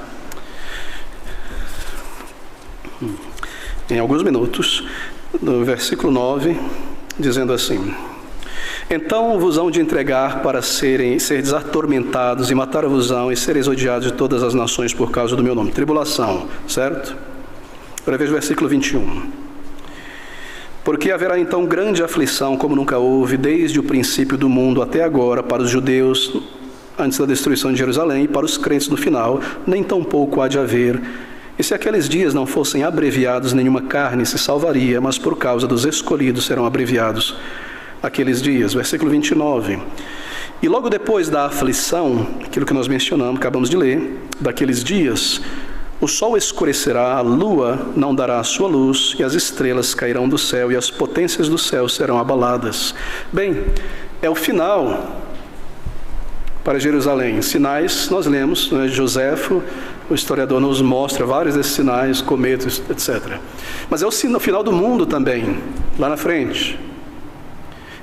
em alguns minutos, no versículo 9, dizendo assim: então vos hão de entregar para seres atormentados, e matar-vos-ão, e sereis odiados de todas as nações por causa do meu nome. Tribulação, certo? Agora veja o versículo 21. Porque haverá então grande aflição, como nunca houve, desde o princípio do mundo até agora, para os judeus, antes da destruição de Jerusalém, e para os crentes no final, nem tampouco há de haver. E se aqueles dias não fossem abreviados, nenhuma carne se salvaria, mas por causa dos escolhidos serão abreviados aqueles dias. Versículo 29. E logo depois da aflição, aquilo que nós mencionamos, acabamos de ler, daqueles dias, o sol escurecerá, a lua não dará a sua luz, e as estrelas cairão do céu, e as potências do céu serão abaladas. Bem, é o final para Jerusalém. Sinais, nós lemos, né? Joséfo, o historiador, nos mostra vários desses sinais, cometas, etc. Mas é o final do mundo também, lá na frente.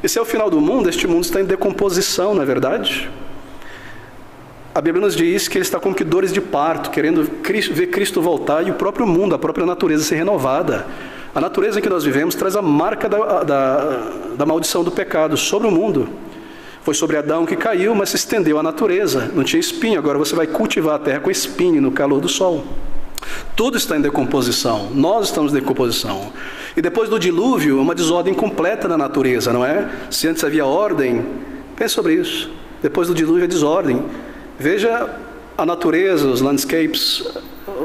E se é o final do mundo, este mundo está em decomposição, não é verdade? A Bíblia nos diz que ele está como que dores de parto, querendo ver Cristo voltar e o próprio mundo, a própria natureza ser renovada. A natureza em que nós vivemos traz a marca da maldição do pecado sobre o mundo. Foi sobre Adão que caiu, mas se estendeu à natureza. Não tinha espinho, agora você vai cultivar a terra com espinho no calor do sol. Tudo está em decomposição, nós estamos em decomposição. E depois do dilúvio, uma desordem completa na natureza, não é? Se antes havia ordem, pense sobre isso. Depois do dilúvio, a desordem. Veja a natureza, os landscapes,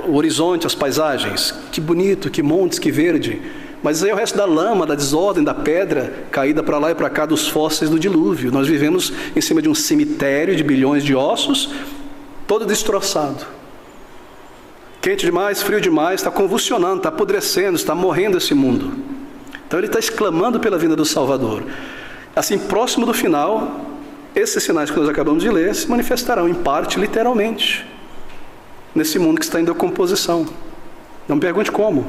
o horizonte, as paisagens. Que bonito, que montes, que verde. Mas aí é o resto da lama, da desordem, da pedra caída para lá e para cá dos fósseis do dilúvio. Nós vivemos em cima de um cemitério de bilhões de ossos, todo destroçado. Quente demais, frio demais, está convulsionando, está apodrecendo, está morrendo esse mundo. Então ele está exclamando pela vinda do Salvador. Assim, próximo do final, esses sinais que nós acabamos de ler se manifestarão em parte, literalmente, nesse mundo que está em decomposição. Não me pergunte como.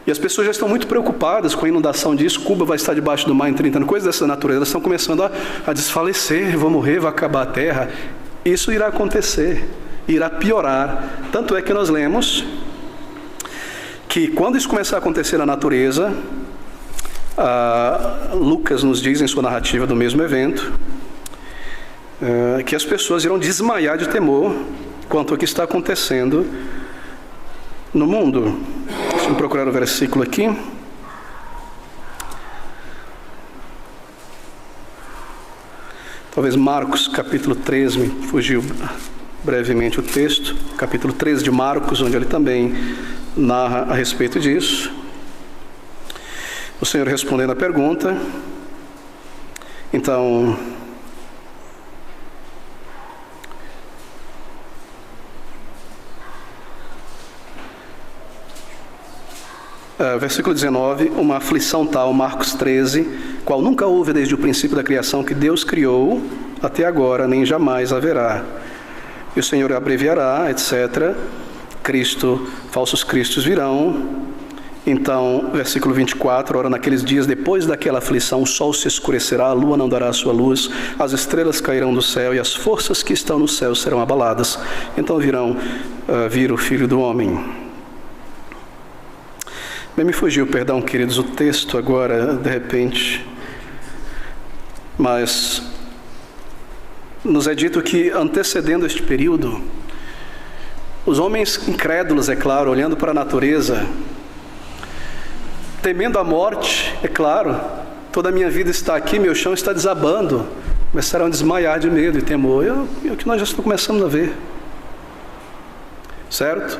E as pessoas já estão muito preocupadas com a inundação disso. Cuba vai estar debaixo do mar em 30 anos, coisas dessa natureza. Elas estão começando a desfalecer, vão morrer, vai acabar a terra. Isso irá acontecer, irá piorar. Tanto é que nós lemos que quando isso começar a acontecer na natureza, Lucas nos diz em sua narrativa do mesmo evento, que as pessoas irão desmaiar de temor quanto ao que está acontecendo no mundo. Deixa eu procurar o versículo aqui. Talvez Marcos, capítulo 13, me fugiu brevemente o texto. Capítulo 13 de Marcos, onde ele também narra a respeito disso. O Senhor respondendo a pergunta. Então, versículo 19, uma aflição tal, Marcos 13, qual nunca houve desde o princípio da criação que Deus criou, até agora, nem jamais haverá. E o Senhor abreviará, etc. Falsos cristos virão. Então, versículo 24, ora, naqueles dias, depois daquela aflição, o sol se escurecerá, a lua não dará a sua luz, as estrelas cairão do céu e as forças que estão no céu serão abaladas. Então vir o Filho do Homem. Bem, me fugiu, perdão, queridos, o texto agora, de repente. Mas nos é dito que, antecedendo este período, os homens incrédulos, é claro, olhando para a natureza, temendo a morte, é claro, toda a minha vida está aqui, meu chão está desabando, começaram a desmaiar de medo e temor. É o que nós já estamos começando a ver. Certo?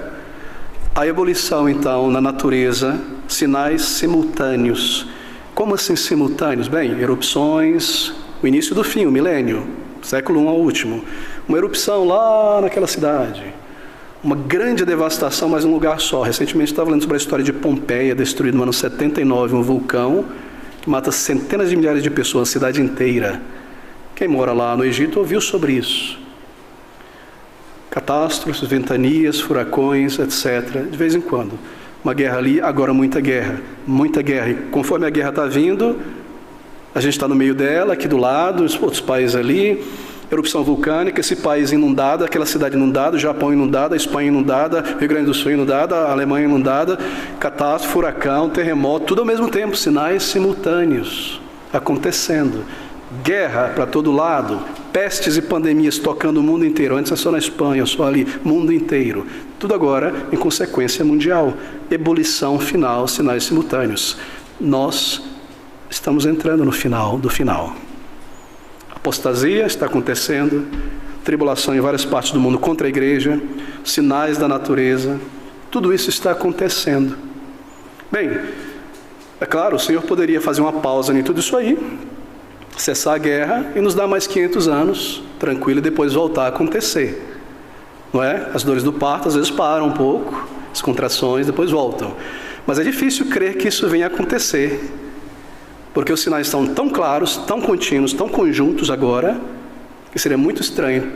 A ebulição, então, na natureza, sinais simultâneos. Como assim simultâneos? Bem, erupções, o início do fim, o milênio, século I ao último. Uma erupção lá naquela cidade. Uma grande devastação, mas um lugar só. Recentemente estava lendo sobre a história de Pompeia, destruída no ano 79, um vulcão que mata centenas de milhares de pessoas, a cidade inteira. Quem mora lá no Egito ouviu sobre isso. Catástrofes, ventanias, furacões, etc. De vez em quando. Uma guerra ali, agora muita guerra. Muita guerra. E conforme a guerra está vindo, a gente está no meio dela, aqui do lado, os outros países ali. Erupção vulcânica, esse país inundado, aquela cidade inundada, o Japão inundado, a Espanha inundada, Rio Grande do Sul inundada, a Alemanha inundada, catástrofe, furacão, terremoto, tudo ao mesmo tempo, sinais simultâneos acontecendo. Guerra para todo lado, pestes e pandemias tocando o mundo inteiro, antes é só na Espanha, só ali, mundo inteiro. Tudo agora em consequência mundial. Ebulição final, sinais simultâneos. Nós estamos entrando no final do final. Apostasia está acontecendo, tribulação em várias partes do mundo contra a igreja, sinais da natureza, tudo isso está acontecendo. Bem, é claro, o Senhor poderia fazer uma pausa em tudo isso aí, cessar a guerra e nos dar mais 500 anos, tranquilo, e depois voltar a acontecer. Não é? As dores do parto às vezes param um pouco, as contrações, depois voltam. Mas é difícil crer que isso venha a acontecer, porque os sinais estão tão claros, tão contínuos, tão conjuntos agora, que seria muito estranho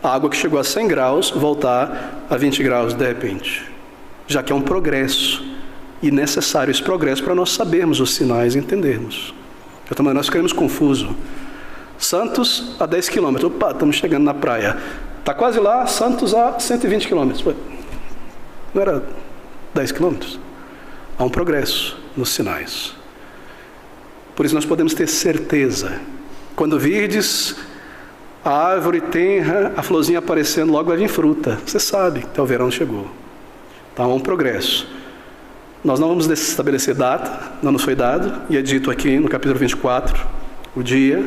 a água que chegou a 100 graus voltar a 20 graus de repente. Já que é um progresso, e necessário esse progresso para nós sabermos os sinais e entendermos. Então, nós ficamos confusos. Santos a 10 quilômetros, opa, estamos chegando na praia. Está quase lá, Santos a 120 quilômetros. Não era 10 quilômetros? Há um progresso nos sinais. Por isso nós podemos ter certeza. Quando virdes a árvore tenra, a florzinha aparecendo, logo vai vir fruta. Você sabe que o verão chegou. Então há um progresso. Nós não vamos estabelecer data, não nos foi dado, e é dito aqui no capítulo 24, o dia,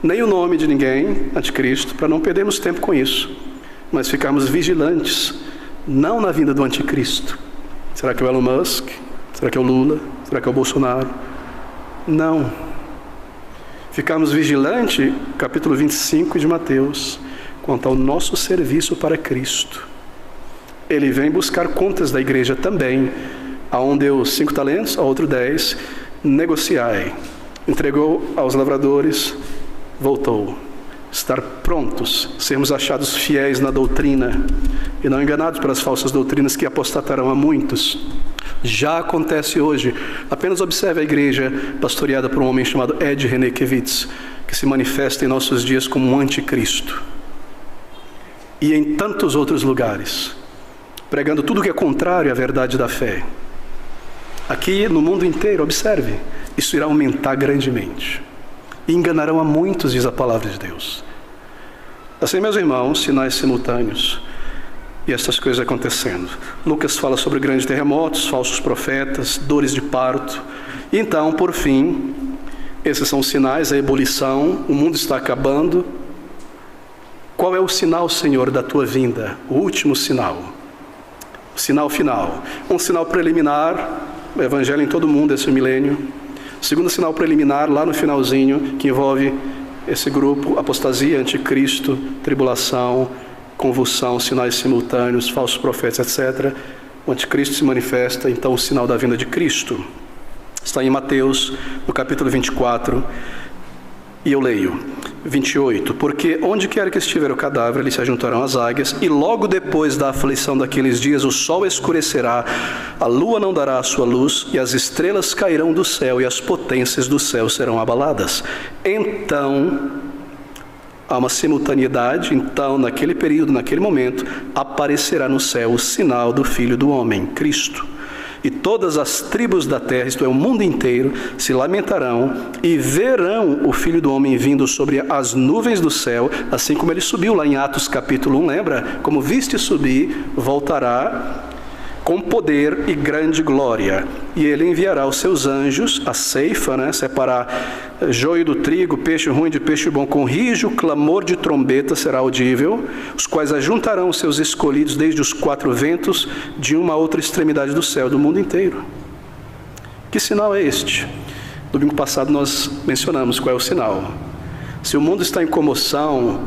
nem o nome de ninguém, anticristo, para não perdermos tempo com isso, mas ficarmos vigilantes, não na vinda do anticristo. Será que o Elon Musk, Será que é o Lula? Será que é o Bolsonaro? Não. Ficarmos vigilantes, capítulo 25 de Mateus, quanto ao nosso serviço para Cristo. Ele vem buscar contas da igreja também. A um deu 5 talentos, a outro 10. Negociai. Entregou aos lavradores, voltou. Estar prontos, sermos achados fiéis na doutrina e não enganados pelas falsas doutrinas que apostatarão a muitos. Já acontece hoje. Apenas observe a igreja pastoreada por um homem chamado Ed Renekiewicz, que se manifesta em nossos dias como um anticristo. E em tantos outros lugares, pregando tudo que é contrário à verdade da fé. Aqui no mundo inteiro, observe, isso irá aumentar grandemente. E enganarão a muitos, diz a palavra de Deus. Assim, meus irmãos, sinais simultâneos. E essas coisas acontecendo. Lucas fala sobre grandes terremotos, falsos profetas, dores de parto. E então, por fim, esses são os sinais, a ebulição, o mundo está acabando. Qual é o sinal, Senhor, da tua vinda? O último sinal. O sinal final. Um sinal preliminar, o evangelho em todo o mundo, esse milênio. Segundo sinal preliminar, lá no finalzinho, que envolve esse grupo, apostasia, anticristo, tribulação, convulsão, sinais simultâneos, falsos profetas, etc. O anticristo se manifesta, então, o sinal da vinda de Cristo. Está em Mateus, no capítulo 24, e eu leio, 28. Porque onde quer que estiver o cadáver, ali se ajuntarão as águias, e logo depois da aflição daqueles dias, o sol escurecerá, a lua não dará a sua luz, e as estrelas cairão do céu, e as potências do céu serão abaladas. Então, há uma simultaneidade, então, naquele período, naquele momento, aparecerá no céu o sinal do Filho do Homem, Cristo. E todas as tribos da terra, isto é, o mundo inteiro, se lamentarão e verão o Filho do Homem vindo sobre as nuvens do céu, assim como ele subiu lá em Atos capítulo 1, lembra? Como viste subir, voltará com poder e grande glória. E ele enviará os seus anjos, a ceifa, separar joio do trigo, peixe ruim de peixe bom, com rijo, clamor de trombeta será audível, os quais ajuntarão os seus escolhidos desde os 4 ventos, de uma a outra extremidade do céu, do mundo inteiro. Que sinal é este? Domingo passado nós mencionamos qual é o sinal. Se o mundo está em comoção,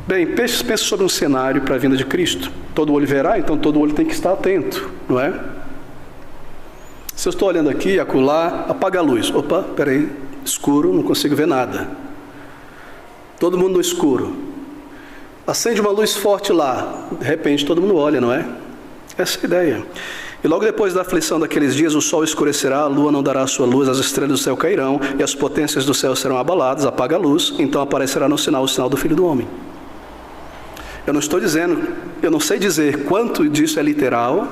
bem, pensa sobre um cenário para a vinda de Cristo. Todo olho verá, então todo olho tem que estar atento, não é? Se eu estou olhando aqui, acolá, apaga a luz. Opa, peraí, escuro, não consigo ver nada. Todo mundo no escuro. Acende uma luz forte lá, de repente todo mundo olha, não é? Essa é a ideia. E logo depois da aflição daqueles dias, o sol escurecerá, a lua não dará a sua luz, as estrelas do céu cairão, e as potências do céu serão abaladas, apaga a luz, então aparecerá no sinal o sinal do Filho do Homem. Eu não estou dizendo, eu não sei dizer quanto disso é literal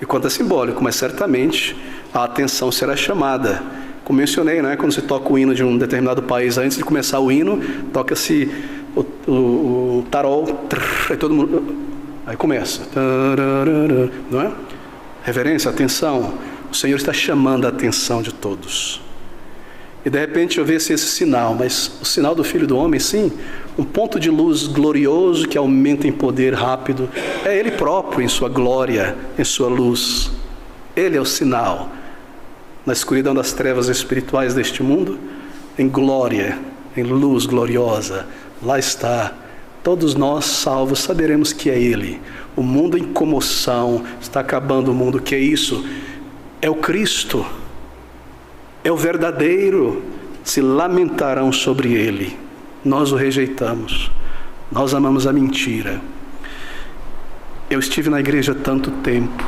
e quanto é simbólico, mas certamente a atenção será chamada. Como mencionei, quando se toca o hino de um determinado país, antes de começar o hino, toca-se o tarol, aí todo mundo, aí começa, não é? Reverência, atenção, o Senhor está chamando a atenção de todos. E de repente eu vejo esse sinal, mas o sinal do Filho do Homem, sim, um ponto de luz glorioso que aumenta em poder rápido, é Ele próprio em sua glória, em sua luz. Ele é o sinal, na escuridão das trevas espirituais deste mundo, em glória, em luz gloriosa, lá está. Todos nós salvos saberemos que é Ele. O mundo em comoção, está acabando o mundo, o que é isso? É o Cristo. É o verdadeiro, se lamentarão sobre ele. Nós o rejeitamos, nós amamos a mentira. Eu estive na igreja tanto tempo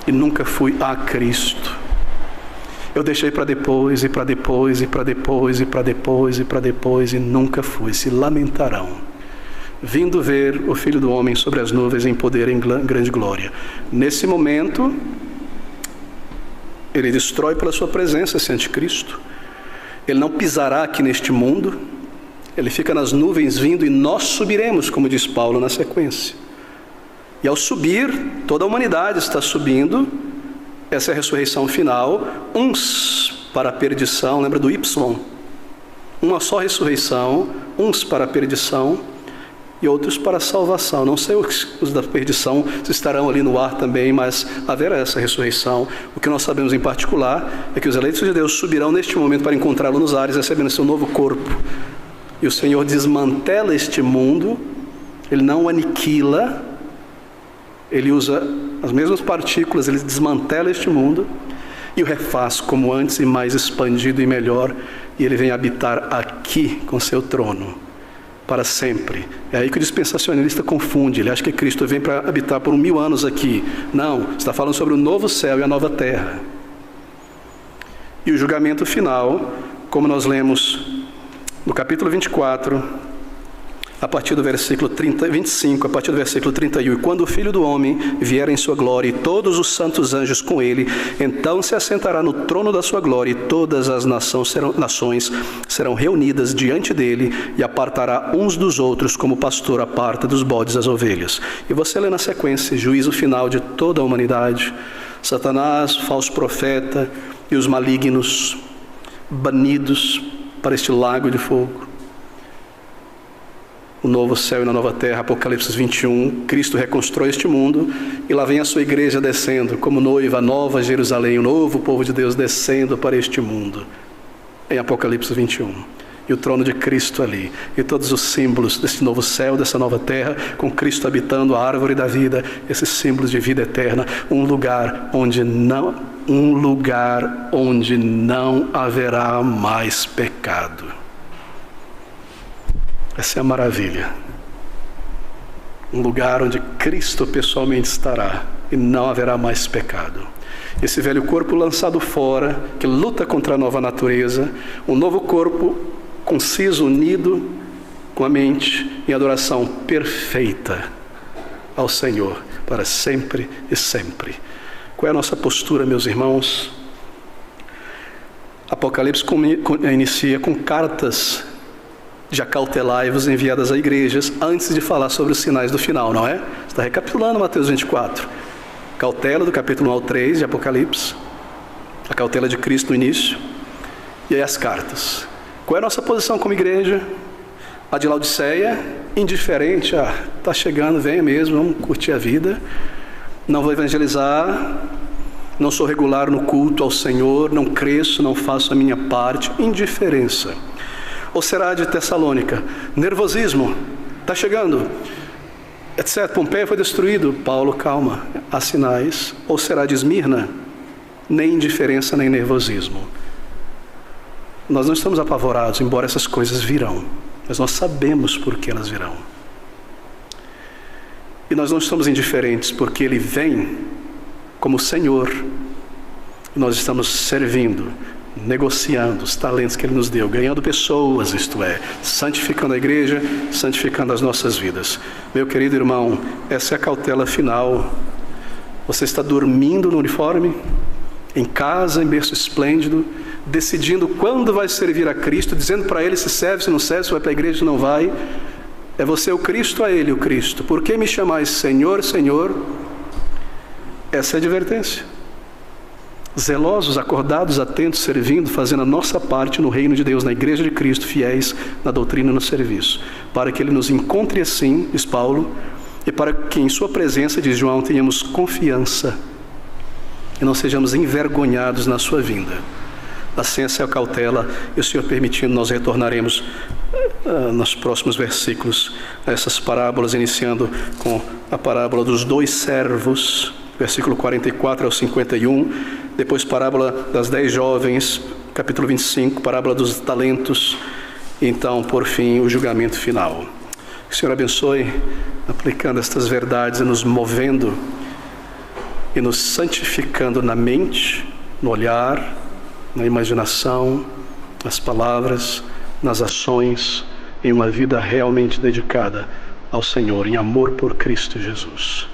e nunca fui a Cristo. Eu deixei para depois, e para depois, e para depois, e para depois, e para depois, e nunca fui. Se lamentarão, vindo ver o Filho do Homem sobre as nuvens em poder e em grande glória. Nesse momento, Ele destrói pela sua presença esse anticristo. Ele não pisará aqui neste mundo. Ele fica nas nuvens vindo e nós subiremos, como diz Paulo na sequência. E ao subir, toda a humanidade está subindo. Essa é a ressurreição final. Uns para a perdição, lembra do Y? Uma só ressurreição, uns para a perdição e outros para a salvação. Não sei os da perdição se estarão ali no ar também, mas haverá essa ressurreição. O que nós sabemos em particular é que os eleitos de Deus subirão neste momento para encontrá-lo nos ares, recebendo seu novo corpo. E o Senhor desmantela este mundo, Ele não o aniquila, Ele usa as mesmas partículas, Ele desmantela este mundo e o refaz como antes e mais expandido e melhor, e Ele vem habitar aqui com seu trono para sempre. É aí que o dispensacionalista confunde, ele acha que Cristo vem para habitar por 1000 anos aqui. Não, está falando sobre o novo céu e a nova terra. E o julgamento final, como nós lemos no capítulo 24, a partir do versículo 25, a partir do versículo 31, e quando o Filho do Homem vier em sua glória e todos os santos anjos com ele, então se assentará no trono da sua glória e todas as nações serão reunidas diante dele e apartará uns dos outros como o pastor aparta dos bodes as ovelhas. E você lê na sequência, juízo final de toda a humanidade, Satanás, falso profeta e os malignos banidos para este lago de fogo. O novo céu e a nova terra, Apocalipse 21, Cristo reconstrói este mundo e lá vem a sua igreja descendo como noiva, nova Jerusalém, o novo povo de Deus descendo para este mundo, em Apocalipse 21. E o trono de Cristo ali, e todos os símbolos desse novo céu, dessa nova terra, com Cristo habitando a árvore da vida, esses símbolos de vida eterna, um lugar onde não haverá mais pecado. Essa é a maravilha. Um lugar onde Cristo pessoalmente estará e não haverá mais pecado. Esse velho corpo lançado fora, que luta contra a nova natureza, um novo corpo conciso, unido com a mente em adoração perfeita ao Senhor, para sempre e sempre. Qual é a nossa postura, meus irmãos? Apocalipse inicia com cartas de acautelai-vos enviadas a igrejas, antes de falar sobre os sinais do final, não é? Está recapitulando Mateus 24. Cautela do capítulo 1 ao 3 de Apocalipse, a cautela de Cristo no início, e aí as cartas. Qual é a nossa posição como igreja? A de Laodiceia, indiferente, está chegando, venha mesmo, vamos curtir a vida, não vou evangelizar, não sou regular no culto ao Senhor, não cresço, não faço a minha parte, indiferença. Ou será de Tessalônica? Nervosismo, está chegando, etc. Pompeia foi destruído. Paulo, calma, há sinais. Ou será de Esmirna? Nem indiferença, nem nervosismo. Nós não estamos apavorados, embora essas coisas virão. Mas nós sabemos por que elas virão. E nós não estamos indiferentes, porque Ele vem como Senhor. E nós estamos servindo, negociando os talentos que Ele nos deu, ganhando pessoas, isto é, santificando a igreja, santificando as nossas vidas. Meu querido irmão, essa é a cautela final. Você está dormindo no uniforme, em casa, em berço esplêndido, decidindo quando vai servir a Cristo, dizendo para Ele se serve, se não serve, se vai para a igreja, se não vai. É você o Cristo, a Ele o Cristo. Por que me chamais Senhor, Senhor? Essa é a advertência. Zelosos, acordados, atentos, servindo, fazendo a nossa parte no reino de Deus, na igreja de Cristo, fiéis na doutrina e no serviço, para que Ele nos encontre assim, diz Paulo, e para que em sua presença, diz João, tenhamos confiança e não sejamos envergonhados na sua vinda. Assim, essa é a cautela, e o Senhor permitindo, nós retornaremos nos próximos versículos a essas parábolas, iniciando com a parábola dos 2 servos, versículo 44 ao 51, depois parábola das 10 jovens, capítulo 25, parábola dos talentos, e então, por fim, o julgamento final. Que o Senhor abençoe, aplicando estas verdades e nos movendo e nos santificando na mente, no olhar, na imaginação, nas palavras, nas ações, em uma vida realmente dedicada ao Senhor, em amor por Cristo Jesus.